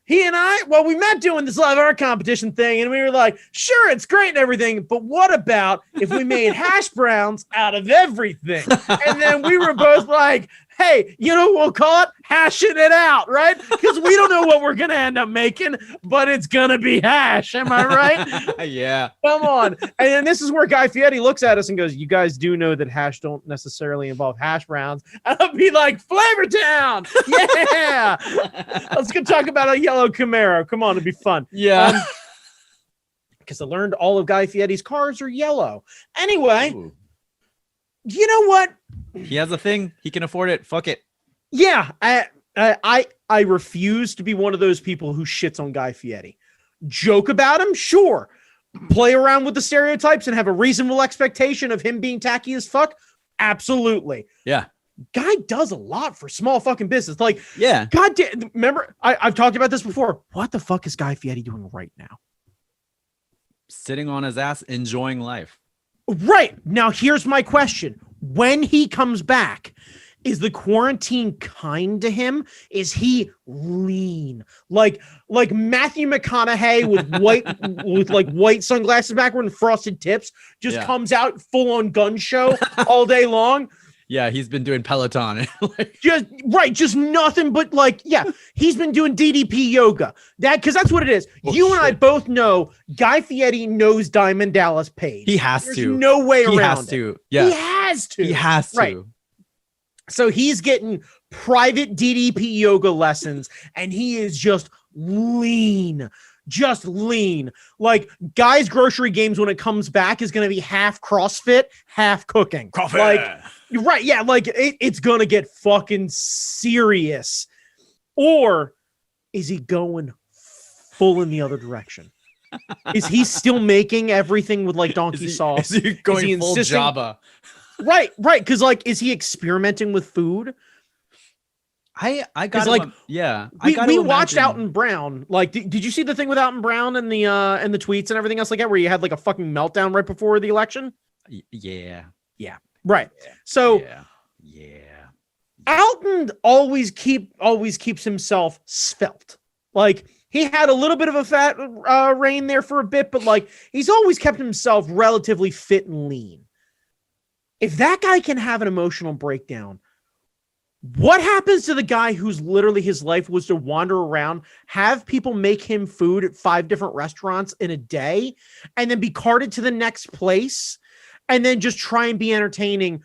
he and I, well, we met doing this live art competition thing and we were like, sure, it's great and everything, but what about if we made hash browns out of everything? And then we were both like, hey, you know what we'll call it? Hashing it out, right? Because we don't know what we're going to end up making, but it's going to be hash. Am I right? Yeah. Come on. And then this is where Guy Fieri looks at us and goes, you guys do know that hash don't necessarily involve hash browns. And I'll be like, Flavor Town. Yeah. Let's go talk about a yellow Camaro. Come on, it'd be fun. Yeah. Because I learned all of Guy Fieri's cars are yellow. Anyway. Ooh. You know what? He has a thing. He can afford it. Fuck it. Yeah. I refuse to be one of those people who shits on Guy Fieri. Joke about him? Sure. Play around with the stereotypes and have a reasonable expectation of him being tacky as fuck? Absolutely. Yeah. Guy does a lot for small fucking business. Like, yeah. God damn. Remember, I've talked about this before. What the fuck is Guy Fieri doing right now? Sitting on his ass, enjoying life. Right. Now, here's my question. When he comes back, is the quarantine kind to him? Is he lean? Like Matthew McConaughey with white sunglasses backward and frosted tips just comes out full on gun show all day long? Yeah, he's been doing Peloton. just nothing but he's been doing DDP yoga. Because that's what it is. And I both know Guy Fieri knows Diamond Dallas Page. He has There's to. no way he around has it. To. Yeah. He has to. He has to. Right. So he's getting private DDP yoga lessons and he is just lean. Just lean. Like Guy's grocery games when it comes back is going to be half CrossFit, half cooking. CrossFit. Like, right. Yeah. Like it's going to get fucking serious. Or is he going full in the other direction? Is he still making everything with like donkey sauce? Is he going full Java? Right. Because is he experimenting with food? I got we watched Alton Brown. Like, did you see the thing with Alton Brown and the tweets and everything else like that, where you had like a fucking meltdown right before the election? Yeah. Right. So Alton always keeps himself svelte. Like he had a little bit of a fat reign there for a bit, but like he's always kept himself relatively fit and lean. If that guy can have an emotional breakdown, what happens to the guy whose literally his life was to wander around, have people make him food at 5 different restaurants in a day, and then be carted to the next place, and then just try and be entertaining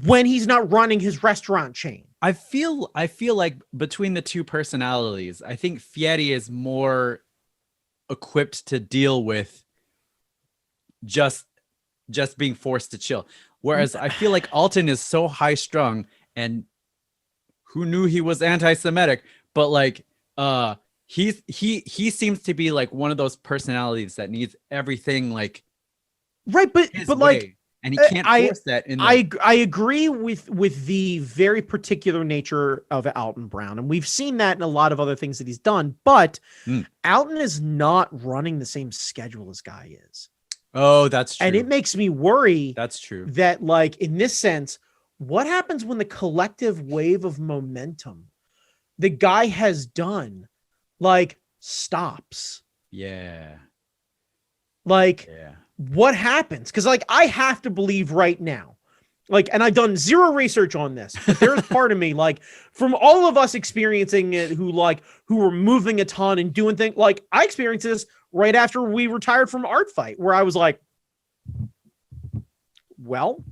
when he's not running his restaurant chain? I feel like between the two personalities, I think Fieri is more equipped to deal with just being forced to chill. Whereas I feel like Alton is so high strung, and who knew he was anti-Semitic, but like he seems to be like one of those personalities that needs everything like right, but like and he can't force that. I agree with the very particular nature of Alton Brown, and we've seen that in a lot of other things that he's done. But Alton is not running the same schedule as Guy is. Oh, that's true. And it makes me worry. That's true. That, like, in this sense, what happens when the collective wave of momentum the Guy has done, like, stops? Yeah. Like, what happens? Because, like, I have to believe right now, like, and I've done zero research on this, but there's part of me, like, from all of us experiencing it, who were moving a ton and doing things, like, I experienced this right after we retired from Art Fight, where I was like, well,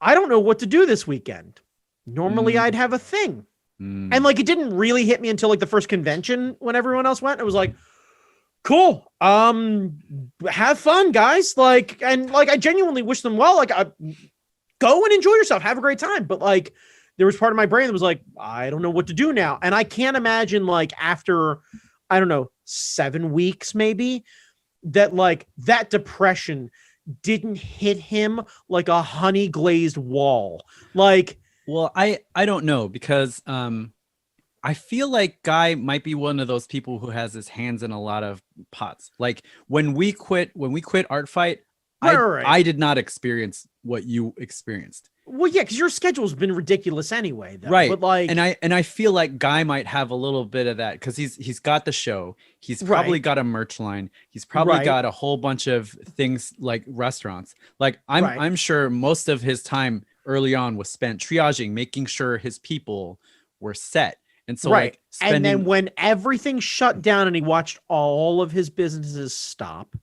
I don't know what to do this weekend. Normally I'd have a thing. And, like, it didn't really hit me until, like, the first convention when everyone else went. It was like, cool. Have fun, guys. Like, and, like, I genuinely wish them well. Like, go and enjoy yourself. Have a great time. But, like, there was part of my brain that was like, I don't know what to do now. And I can't imagine, like, after, I don't know, 7 weeks maybe, that, like, that depression didn't hit him like a honey glazed wall. Like, well, I don't know, because I feel like Guy might be one of those people who has his hands in a lot of pots. Like, when we quit Art Fight, I did not experience what you experienced. Well, yeah, because your schedule's been ridiculous anyway, though. Right. But, like, and I feel like Guy might have a little bit of that, because he's got the show. He's probably got a merch line. He's probably got a whole bunch of things like restaurants. Like, I'm sure most of his time early on was spent triaging, making sure his people were set. And so, like, and then when everything shut down and he watched all of his businesses stop,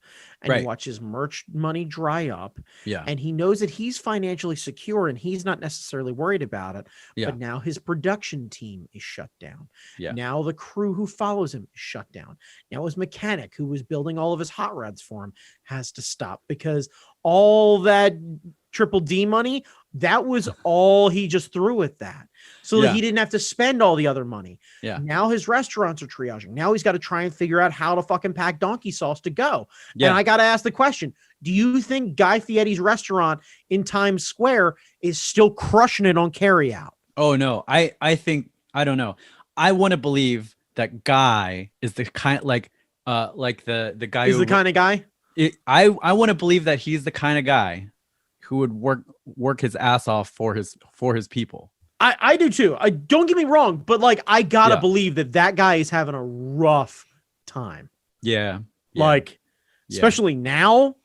and he watched his merch money dry up, and he knows that he's financially secure and he's not necessarily worried about it. But now his production team is shut down. Now the crew who follows him is shut down. Now his mechanic, who was building all of his hot rods for him, has to stop, because all that Triple D money, that was all he just threw at that, so that he didn't have to spend all the other money. Now his restaurants are triaging. Now he's got to try and figure out how to fucking pack donkey sauce to go. And I got to ask the question, do you think Guy Fieri's restaurant in Times Square is still crushing it on carryout? Oh no, I think, I don't know. I want to believe that Guy is the kind, like the guy is the kind of guy. I want to believe that he's the kind of guy who would work his ass off for his people. I do too. I don't get me wrong, but, like, I gotta believe that guy is having a rough time. Like, especially now,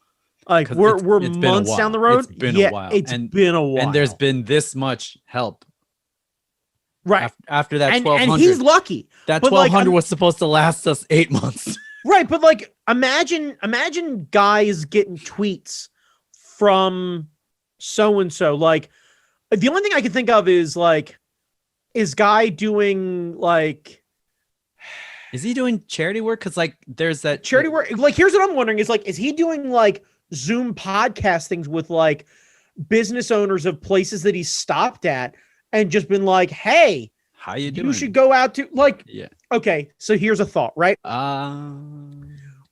like, we're months down the road. It's been a while. It's been a while, and there's been this much help. Right after that 1200, and he's lucky. That 1200 was supposed to last us 8 months. Right, but, like, imagine guys getting tweets from so and so. Like, the only thing I can think of is, like, is Guy doing, like, is he doing charity work? Because, like, there's that charity work. Like, here's what I'm wondering is, like, is he doing, like, Zoom podcast things with, like, business owners of places that he's stopped at and just been like, hey, how you doing? You should go out to, like, okay, so here's a thought, right?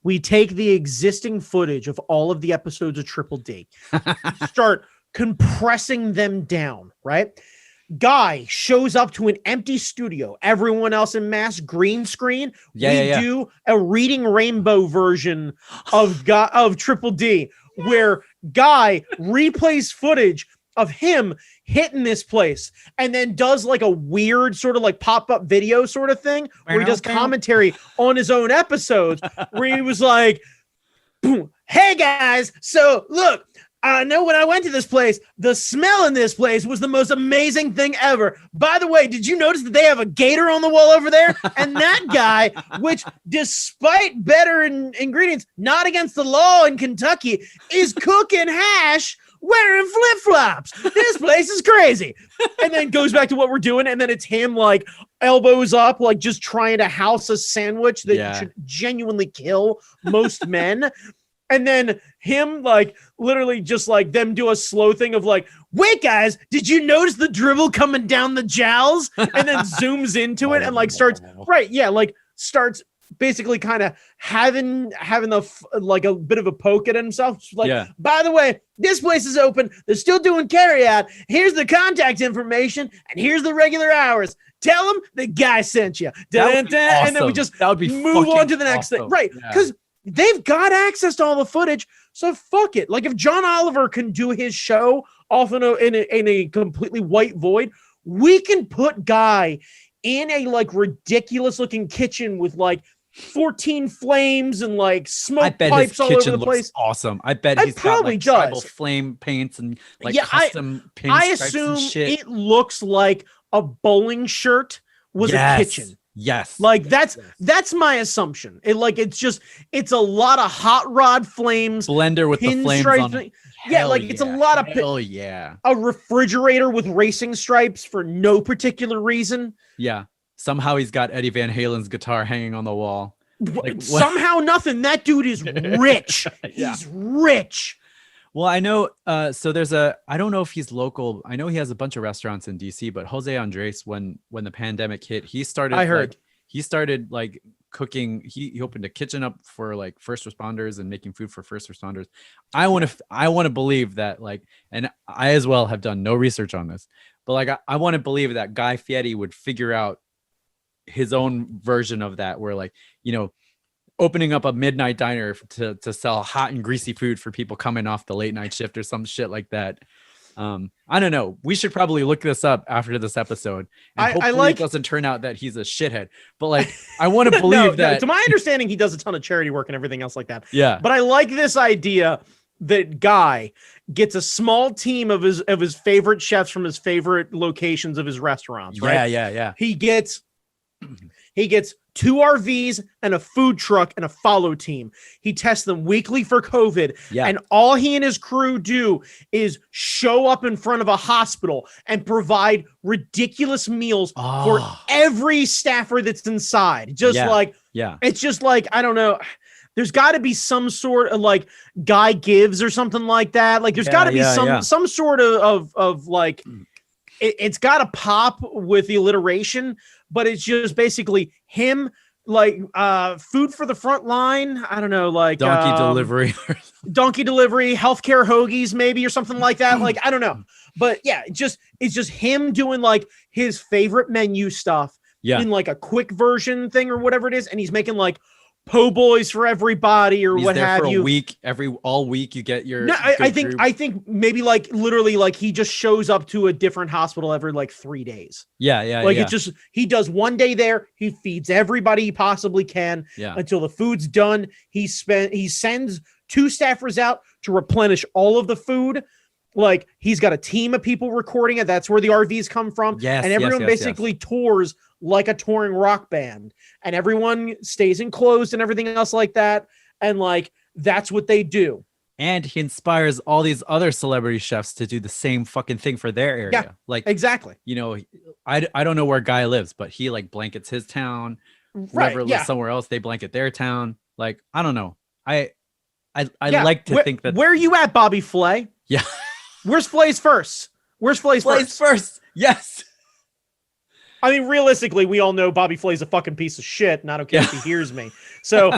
We take the existing footage of all of the episodes of Triple D, start compressing them down, right? Guy shows up to an empty studio, everyone else in mass green screen. We do a Reading Rainbow version of Triple D, where Guy replays footage of him hitting this place and then does, like, a weird sort of, like, pop-up video sort of thing where he does commentary on his own episodes, where he was like, hey guys, so look, I know when I went to this place, the smell in this place was the most amazing thing ever. By the way, did you notice that they have a gator on the wall over there? And that guy, which, despite better ingredients, not against the law in Kentucky, is cooking hash wearing flip-flops. This place is crazy. And then goes back to what we're doing. And then it's him, like, elbows up, like, just trying to house a sandwich that should genuinely kill most men. And then him, like, literally just, like, them do a slow thing of, like, wait, guys, did you notice the dribble coming down the jowls? And then zooms into it and, like, starts basically kind of having like a bit of a poke at himself. Like, by the way, this place is open. They're still doing carry out. Here's the contact information, and here's the regular hours. Tell them the guy sent you. Awesome. And then we just move on to the next thing. Right. Because they've got access to all the footage. So fuck it. Like if John Oliver can do his show off in a completely white void, we can put Guy in a like ridiculous looking kitchen with like 14 flames and like smoke pipes all over the place. Awesome. I bet he's probably got like tribal flame paints and like custom pinstripes. I assume it looks like a bowling shirt was a kitchen. Yes. Like that's my assumption. It's a lot of hot rod flames. Blender with the flames on. It's a lot of a refrigerator with racing stripes for no particular reason. Yeah. Somehow he's got Eddie Van Halen's guitar hanging on the wall. Like, somehow nothing. That dude is rich. He's rich. Well, I know. So I don't know if he's local. I know he has a bunch of restaurants in DC, but Jose Andres, when the pandemic hit, he started. I heard he started like cooking. He opened a kitchen up for like first responders and making food for first responders. I want to believe that and I as well have done no research on this, but I want to believe that Guy Fieri would figure out his own version of that, where opening up a midnight diner to sell hot and greasy food for people coming off the late night shift or some shit like that. I don't know. We should probably look this up after this episode. And hopefully it doesn't turn out that he's a shithead. But I want to believe that. To my understanding, he does a ton of charity work and everything else like that. Yeah. But I like this idea that Guy gets a small team of his favorite chefs from his favorite locations of his restaurants. Right? Yeah. He gets 2 RVs and a food truck and a follow team. He tests them weekly for COVID. Yeah. And all he and his crew do is show up in front of a hospital and provide ridiculous meals for every staffer that's inside. It's just like, I don't know. There's got to be some sort of like Guy Gives or something like that. Like there's got to be some sort of like, it's got to pop with the alliteration, but it's just basically him food for the front line. I don't know, like donkey delivery, healthcare hoagies maybe, or something like that. I don't know, but yeah, it's just him doing like his favorite menu stuff in like a quick version thing or whatever it is. And he's making like po' boys for everybody or what have you. A week, all week you get your. No, I think maybe like literally like he just shows up to a different hospital every like 3 days. It's just he does one day there. He feeds everybody he possibly can until the food's done. He sends 2 staffers out to replenish all of the food. Like he's got a team of people recording it. That's where the RVs come from. Yes, and everyone basically tours like a touring rock band, and everyone stays enclosed and everything else like that. And like, that's what they do. And he inspires all these other celebrity chefs to do the same fucking thing for their area. Yeah, like exactly. I don't know where Guy lives, but he like blankets his town. Whoever lives somewhere else, they blanket their town. Like, I don't know. I like to think that. Where are you at, Bobby Flay? Yeah. Where's Flay's first? Flay's first. Yes. I mean, realistically, we all know Bobby Flay's a fucking piece of shit, and I don't care if he hears me. So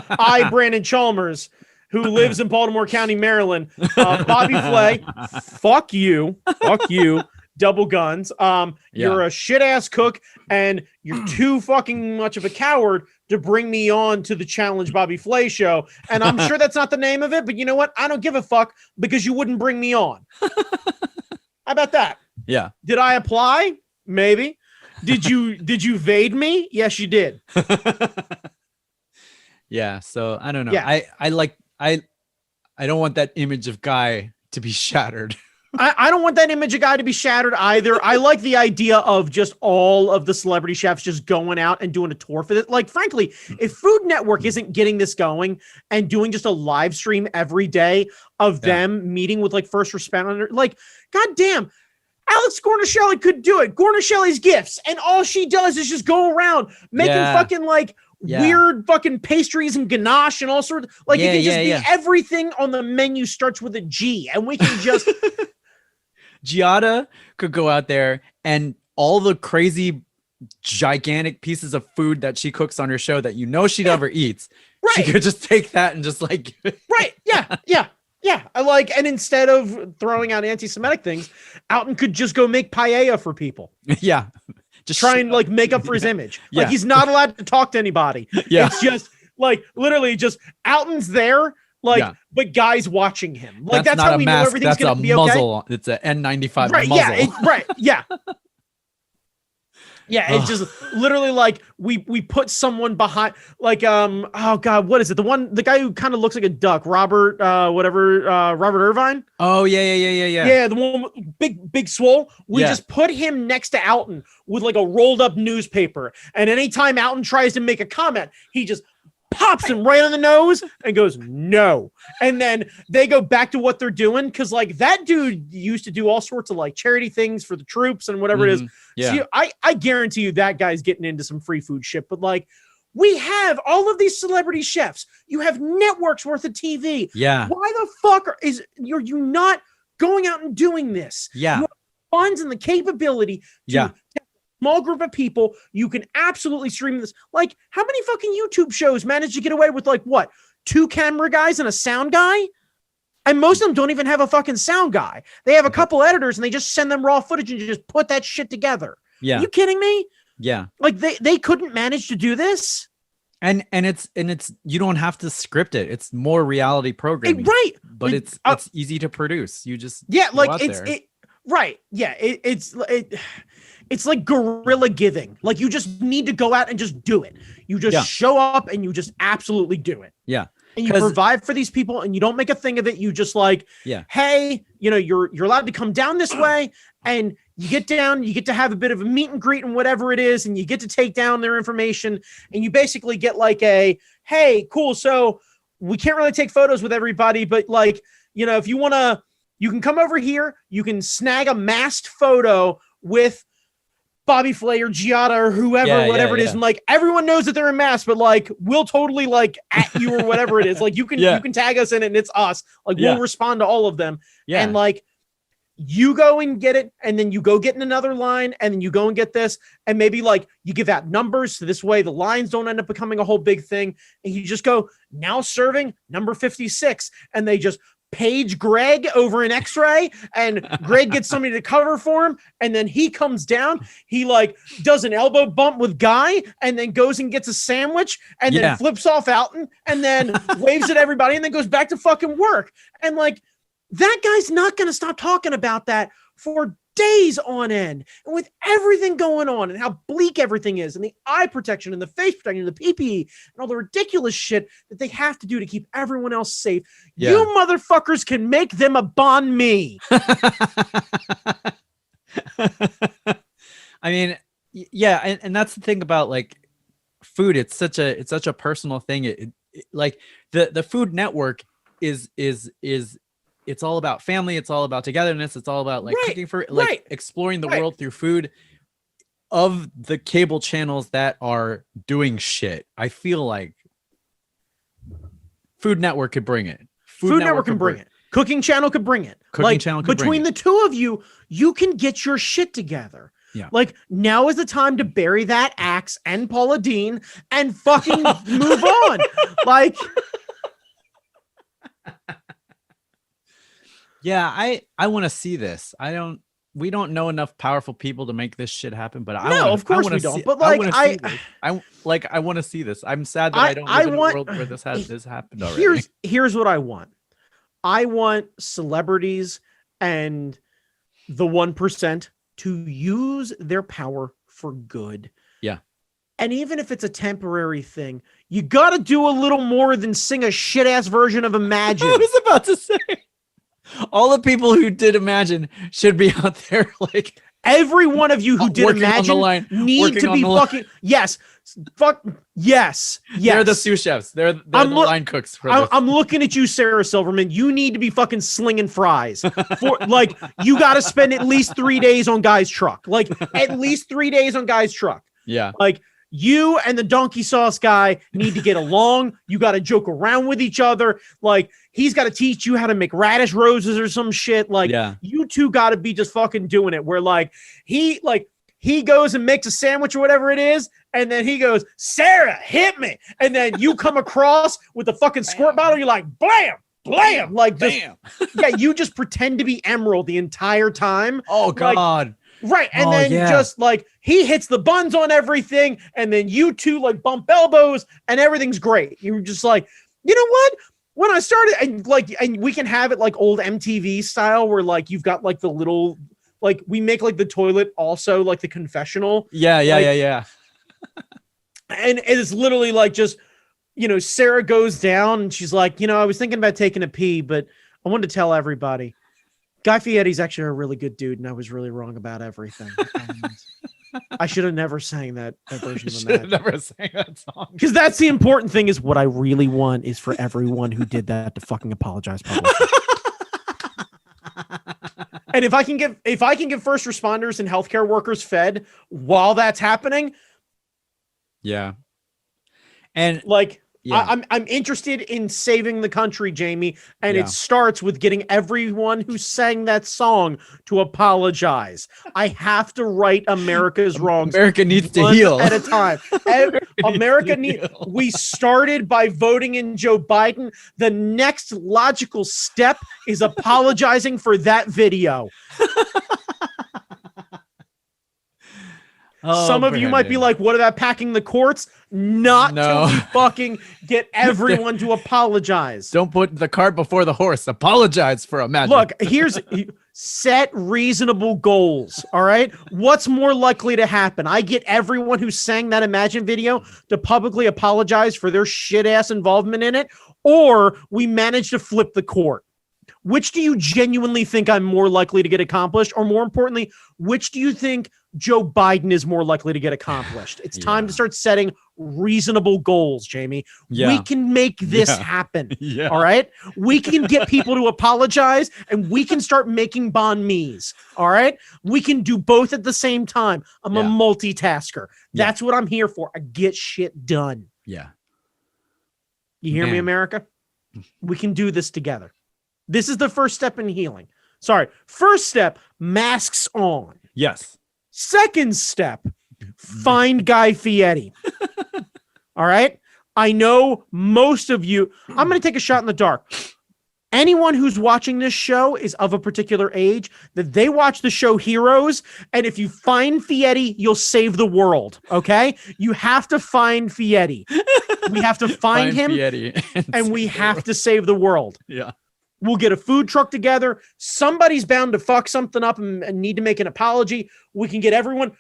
Brandon Chalmers, who lives in Baltimore County, Maryland, Bobby Flay, fuck you, double guns. You're a shit ass cook, and you're too fucking much of a coward to bring me on to the Challenge Bobby Flay show. And I'm sure that's not the name of it, but you know what? I don't give a fuck because you wouldn't bring me on. How about that? Yeah. Did I apply? Maybe. Did you evade me? Yes, you did. Yeah. So I don't know. Yeah. I don't want that image of Guy to be shattered. I don't want that image of Guy to be shattered either. I like the idea of just all of the celebrity chefs just going out and doing a tour for this. Like, frankly, if Food Network isn't getting this going and doing just a live stream every day of them meeting with like first responder, like, goddamn, Alex Gornishelli could do it. Gornishelli's Gifts. And all she does is just go around making fucking like weird fucking pastries and ganache and all sorts. Like, it can just be everything on the menu starts with a G. And we can just... Giada could go out there and all the crazy gigantic pieces of food that she cooks on her show that she never eats. Right. She could just take that and just like right. Yeah. I like, and instead of throwing out anti-Semitic things, Alton could just go make paella for people. Yeah. Just try and like make up for his image. Yeah. Like he's not allowed to talk to anybody. Yeah. It's just like literally just Alton's there, like, but guys watching him. Like that's how we know everything's going to be muzzle. okay. It's an N95 right, muzzle. Yeah. Yeah, it's just literally like we put someone behind, like oh god, what is it? The guy who kind of looks like a duck, Robert Irvine. Oh yeah. Yeah, the one with big swole. We just put him next to Alton with like a rolled up newspaper, and anytime Alton tries to make a comment, he just pops him right on the nose and goes no, and then they go back to what they're doing, because like that dude used to do all sorts of like charity things for the troops and whatever it is. Yeah. So I guarantee you that guy's getting into some free food shit. But like, we have all of these celebrity chefs. You have networks worth of TV. Yeah. Why the fuck are you not going out and doing this? Yeah. You have funds and the capability to small group of people. You can absolutely stream this. Like, how many fucking YouTube shows manage to get away with like what? 2 camera guys and a sound guy? And most of them don't even have a fucking sound guy. They have a couple editors and they just send them raw footage and you just put that shit together. Yeah. Are you kidding me? Yeah. Like they couldn't manage to do this. And it's you don't have to script it. It's more reality programming. Right. But it's easy to produce. You just like it's like guerrilla giving. Like you just need to go out and just do it. You just show up and you just absolutely do it. Yeah. And you provide for these people and you don't make a thing of it. You just like, hey, you're allowed to come down this way, and you get down, you get to have a bit of a meet and greet and whatever it is, and you get to take down their information, and you basically get like a, hey, cool. So we can't really take photos with everybody, but like, if you want to, you can come over here, you can snag a masked photo with Bobby Flay or Giada or whoever, whatever it is. And like, everyone knows that they're in mask, but like, we'll totally like at you or whatever it is. Like you can tag us in it and it's us. Like we'll respond to all of them. Yeah. And like, you go and get it. And then you go get in another line and then you go and get this. And maybe like you give out numbers. So this way the lines don't end up becoming a whole big thing. And you just go, now serving number 56. And they just page Greg over an x-ray, and Greg gets somebody to cover for him, and then he comes down, he like does an elbow bump with Guy, and then goes and gets a sandwich, and then flips off Alton, and then waves at everybody, and then goes back to fucking work. And like, that guy's not going to stop talking about that for days on end. And with everything going on and how bleak everything is, and the eye protection and the face protection and the PPE and all the ridiculous shit that they have to do to keep everyone else safe, you motherfuckers can make them a banh mi. I mean, yeah, and that's the thing about like food. It's such a personal thing. It like the Food Network is it's all about family. It's all about togetherness. It's all about like cooking for like exploring the world through food. Of the cable channels that are doing shit, I feel like Food Network could bring it. Food Network can bring it. Cooking Channel could bring it. Cooking Channel could between the two of you, you can get your shit together. Yeah. Like now is the time to bury that axe and Paula Deen and fucking move on. Like. Yeah, I want to see this. We don't know enough powerful people to make this shit happen, but of course we don't. But like I want to see this. I'm sad that I don't live in a world where this happened already. Here's what I want. I want celebrities and the 1% to use their power for good. Yeah. And even if it's a temporary thing, you got to do a little more than sing a shit ass version of Imagine. I was about to say. All the people who did Imagine should be out there. Like every one of you who did Imagine need to be fucking yes. They're the sous chefs. They're the line cooks. I'm looking at you, Sarah Silverman. You need to be fucking slinging fries. For like, you got to spend at least 3 days on Guy's truck. Like at least 3 days on Guy's truck. Yeah. Like. You and the donkey sauce guy need to get along. You got to joke around with each other. Like he's got to teach you how to make radish roses or some shit. Like you two got to be just fucking doing it. Where like he like he goes and makes a sandwich or whatever it is, and then he goes, Sarah, hit me. And then you come across with the fucking squirt bottle, you're like, blam, blam. Like, just, Bam. yeah, you just pretend to be Emerald the entire time. Oh, God. Right. And then just like he hits the buns on everything, and then you two like bump elbows, and everything's great. You're just like, you know what? When I started, and we can have it like old MTV style where like you've got like the little, like we make like the toilet also like the confessional. Yeah. And it's literally like just, you know, Sarah goes down and she's like, you know, I was thinking about taking a pee, but I wanted to tell everybody. Guy Fieri's actually a really good dude, and I was really wrong about everything. I should have never sang that version of the never sang that song. Because that's the important thing, is what I really want is for everyone who did that to fucking apologize publicly. And if I can get first responders and healthcare workers fed while that's happening. Yeah. And like, yeah. I'm interested in saving the country, Jamie, and it starts with getting everyone who sang that song to apologize. I have to right America's wrongs. America needs to heal at a time. America needs. We started by voting in Joe Biden. The next logical step is apologizing for that video. Some of you might be like, what about packing the courts? Not till we fucking get everyone to apologize. Don't put the cart before the horse. Apologize for Imagine. Look, set reasonable goals, all right? What's more likely to happen? I get everyone who sang that Imagine video to publicly apologize for their shit-ass involvement in it, or we manage to flip the court. Which do you genuinely think I'm more likely to get accomplished? Or more importantly, which do you think Joe Biden is more likely to get accomplished? It's time to start setting reasonable goals, Jamie. Yeah. We can make this happen. Yeah. All right. We can get people to apologize, and we can start making banh mi's. All right. We can do both at the same time. I'm a multitasker. That's what I'm here for. I get shit done. Yeah. You hear me, America? We can do this together. This is the first step in healing. Sorry. First step, masks on. Yes. Second step, find Guy Fieri. All right. I know most of you, I'm going to take a shot in the dark. Anyone who's watching this show is of a particular age that they watch the show Heroes. And if you find Fieri, you'll save the world. Okay. You have to find Fieri. We have to find him and we have to save the world. Yeah. We'll get a food truck together. Somebody's bound to fuck something up and need to make an apology. We can get everyone.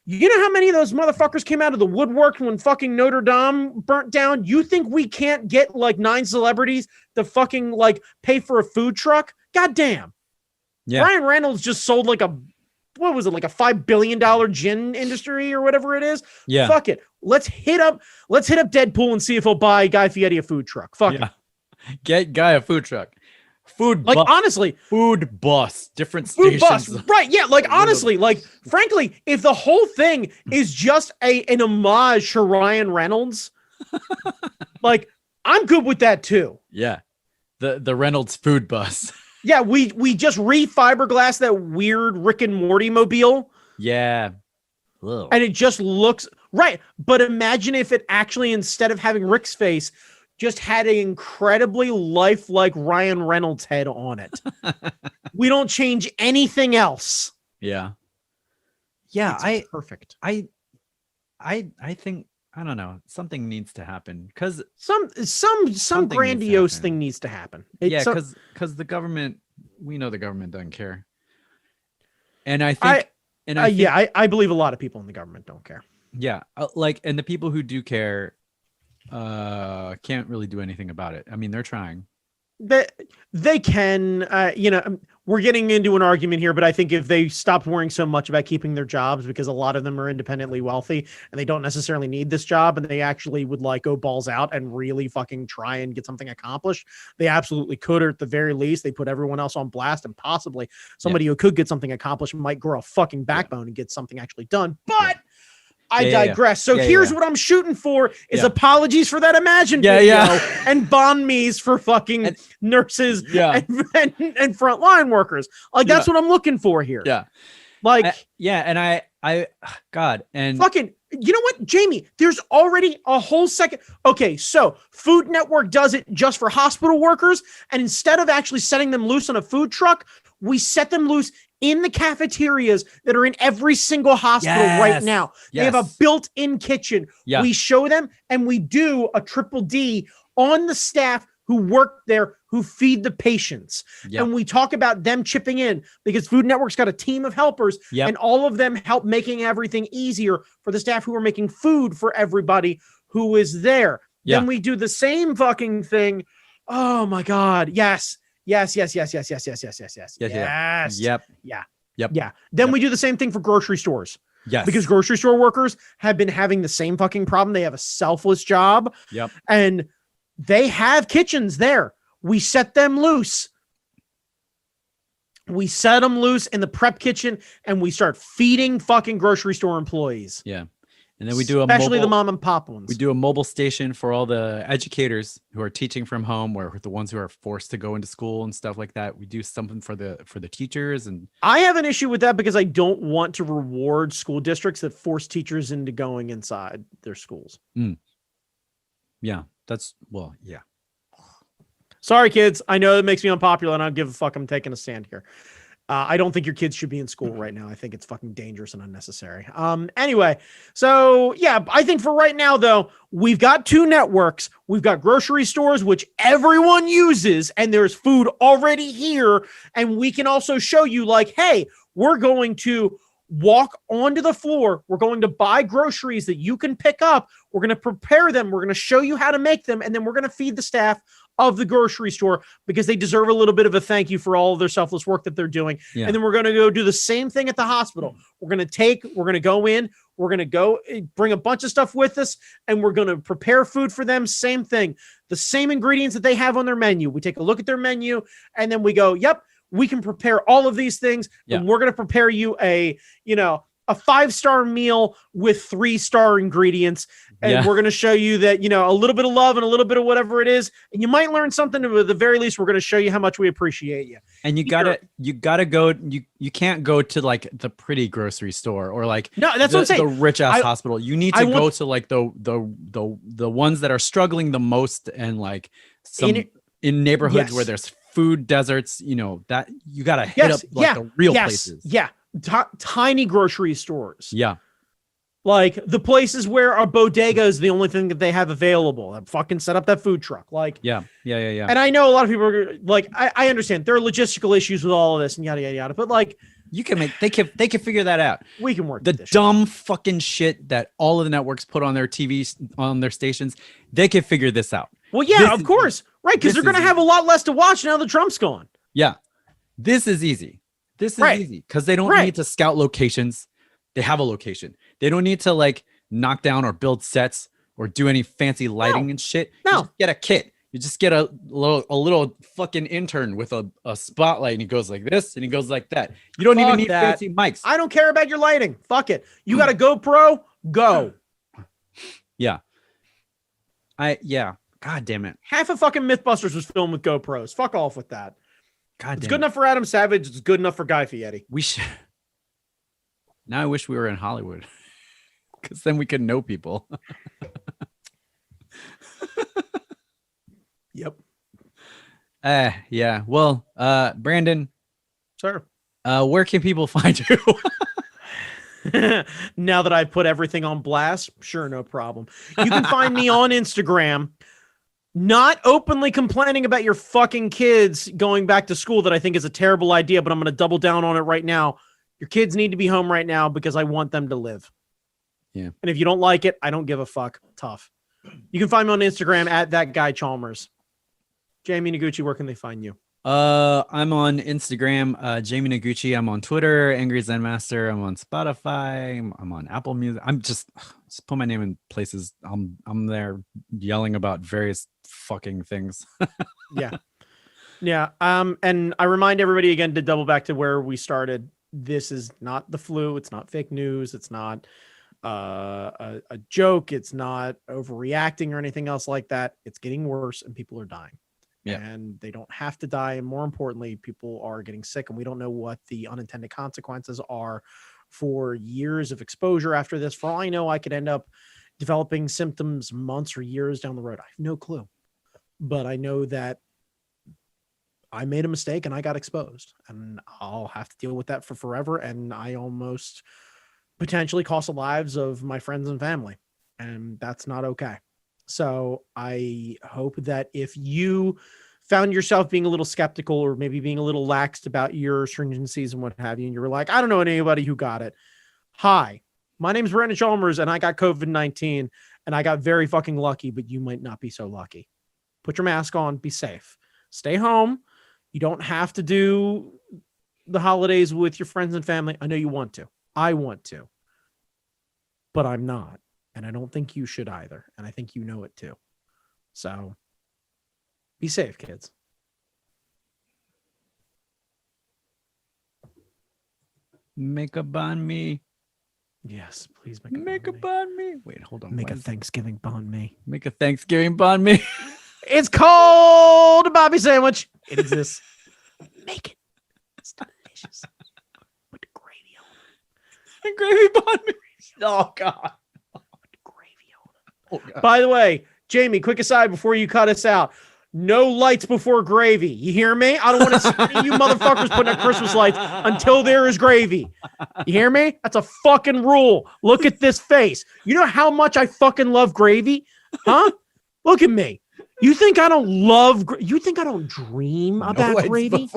You know how many of those motherfuckers came out of the woodwork when fucking Notre Dame burnt down? You think we can't get like 9 celebrities to fucking like pay for a food truck? God damn. Yeah. Ryan Reynolds just sold like what was it? Like a $5 billion gin industry or whatever it is. Yeah. Fuck it. Let's hit up Deadpool and see if he'll buy Guy Fieri a food truck. Fuck it. Get Guy a food truck. Honestly, food bus, different food stations. Bus, right? Yeah, like honestly, like frankly, if the whole thing is just an homage to Ryan Reynolds, like I'm good with that too. Yeah, the Reynolds food bus. Yeah, we just re-fiberglass that weird Rick and Morty mobile. Yeah, and it just looks right. But imagine if it actually, instead of having Rick's face, just had an incredibly lifelike Ryan Reynolds head on it. We don't change anything else. Yeah. It's perfect. I think, I don't know, something needs to happen because some grandiose thing needs to happen. Because the government, we know the government doesn't care. And I think, I believe a lot of people in the government don't care. Yeah. And the people who do care can't really do anything about it. I mean, they're trying. They can, we're getting into an argument here, but I think if they stopped worrying so much about keeping their jobs, because a lot of them are independently wealthy and they don't necessarily need this job, and they actually would like go balls out and really fucking try and get something accomplished, they absolutely could, or at the very least, they put everyone else on blast, and possibly somebody who could get something accomplished might grow a fucking backbone and get something actually done. But I digress. So here's what I'm shooting for is apologies for that Imagine video and banh mi's for fucking nurses and frontline workers. Like that's what I'm looking for here. Yeah. Like, God, and fucking, you know what, Jamie? There's already a whole second. Okay, so Food Network does it just for hospital workers, and instead of actually setting them loose on a food truck, we set them loose in the cafeterias that are in every single hospital right now. They have a built-in kitchen. Yeah. We show them, and we do a triple D on the staff who work there, who feed the patients. Yep. And we talk about them chipping in because Food Network's got a team of helpers, and all of them help making everything easier for the staff who are making food for everybody who is there. Yeah. Then we do the same fucking thing. Oh my God. Yes. Yes. Yep. Then we do the same thing for grocery stores. Yes. Because grocery store workers have been having the same fucking problem. They have a selfless job. Yep. And they have kitchens there. We set them loose. We set them loose in the prep kitchen, and we start feeding fucking grocery store employees. Yeah. And then we do especially the mom and pop ones. We do a mobile station for all the educators who are teaching from home, or the ones who are forced to go into school and stuff like that. We do something for the teachers. And I have an issue with that because I don't want to reward school districts that force teachers into going inside their schools. Yeah, yeah. Sorry, kids. I know it makes me unpopular, and I don't give a fuck. I'm taking a stand here. I don't think your kids should be in school right now. I think it's fucking dangerous and unnecessary. Anyway, so yeah, I think for right now, though, we've got two networks. We've got grocery stores, which everyone uses, and there's food already here. And we can also show you, like, hey, we're going to walk onto the floor. We're going to buy groceries that you can pick up. We're going to prepare them. We're going to show you how to make them. And then we're going to feed the staff of the grocery store because they deserve a little bit of a thank you for all of their selfless work that they're doing. Yeah. And then we're going to go do the same thing at the hospital. We're going to go in, we're going to go bring a bunch of stuff with us, and we're going to prepare food for them. Same thing, the same ingredients that they have on their menu. We take a look at their menu, and then we go, yep, we can prepare all of these things. Yeah. And we're going to prepare you a 5-star meal with 3-star ingredients. And we're going to show you that, a little bit of love and a little bit of whatever it is. And you might learn something. At the very least, we're going to show you how much we appreciate you. And you gotta go. You can't go to like the pretty grocery store or like what I'm saying. The rich ass hospital. You need to go to like the ones that are struggling the most, and like in neighborhoods where there's food deserts. That you gotta hit up like the real places. Yeah. Tiny grocery stores. Yeah. Like the places where a bodega is the only thing that they have available. Fucking set up that food truck. Like, yeah. And I know a lot of people are like, I understand there are logistical issues with all of this and yada, yada, yada. But like, they can figure that out. We can work the dumb fucking shit that all of the networks put on their TVs, on their stations. They can figure this out. Well, yeah, of course. Right. Because they're going to have a lot less to watch now that Trump's gone. Yeah. This is easy. This is easy because they don't need to scout locations. They have a location. They don't need to like knock down or build sets or do any fancy lighting and shit. No. You just get a kit. You just get a little fucking intern with a spotlight, and he goes like this and he goes like that. You don't even need fancy mics. I don't care about your lighting. Fuck it. You got a GoPro? Go. Yeah. God damn it. Half of fucking Mythbusters was filmed with GoPros. Fuck off with that. God damn it's good enough for Adam Savage. It's good enough for Guy Fieri. We should. Now I wish we were in Hollywood, because then we could know people. Yep. Yeah. Well, Brandon. Sir. Where can people find you? Now that I put everything on blast, sure, no problem. You can find me on Instagram. Not openly complaining about your fucking kids going back to school, that I think is a terrible idea, but I'm going to double down on it right now. Your kids need to be home right now because I want them to live. Yeah. And if you don't like it, I don't give a fuck. Tough. You can find me on Instagram at that guy Chalmers. Jamie Noguchi, where can they find you? I'm on Instagram, Jamie Noguchi. I'm on Twitter, Angry Zen Master. I'm on Spotify. I'm on Apple Music. I'm just put my name in places. I'm there yelling about various fucking things. Yeah. And I remind everybody again to double back to where we started. This is not the flu. It's not fake news. It's not a joke. It's not overreacting or anything else like that. It's getting worse and people are dying. Yeah. And they don't have to die. And more importantly, people are getting sick, and we don't know what the unintended consequences are for years of exposure after this. For all I know, I could end up developing symptoms months or years down the road. I have no clue. But I know that I made a mistake and I got exposed, and I'll have to deal with that for forever. And I almost potentially cost the lives of my friends and family, and that's not okay. So I hope that if you found yourself being a little skeptical or maybe being a little laxed about your stringencies and what have you, and you were like, I don't know anybody who got it. Hi, my name's Brandon Chalmers, and I got COVID-19, and I got very fucking lucky, but you might not be so lucky. Put your mask on, be safe, stay home. You don't have to do the holidays with your friends and family. I know you want to. I want to. But I'm not. And I don't think you should either. And I think you know it too. So be safe, kids. Make a banh mi. Yes, please Make a banh mi. Wait, hold on. Make a Thanksgiving banh mi. Make a Thanksgiving banh mi. It's called a Bobby sandwich. It exists. Make it. It's delicious. Put the gravy on it. The gravy banh mi. Oh God. Put the gravy on it. Oh, God. By the way, Jamie, quick aside before you cut us out. No lights before gravy. You hear me? I don't want to see any of you motherfuckers putting up Christmas lights until there is gravy. You hear me? That's a fucking rule. Look at this face. You know how much I fucking love gravy? Huh? Look at me. You think I don't love? You think I don't dream about gravy?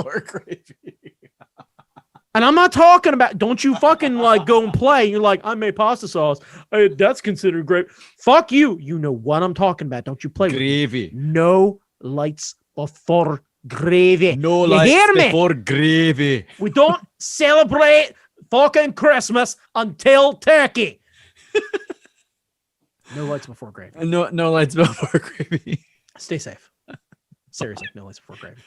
And I'm not talking about. Don't you fucking like go and play? You're like, I made pasta sauce. That's considered gravy. Fuck you. You know what I'm talking about. Don't you play gravy? With me. No lights before gravy. No you lights hear me? before gravy. We don't celebrate fucking Christmas until turkey. No lights before gravy. No lights before gravy. Stay safe. Seriously, no lights before gravy.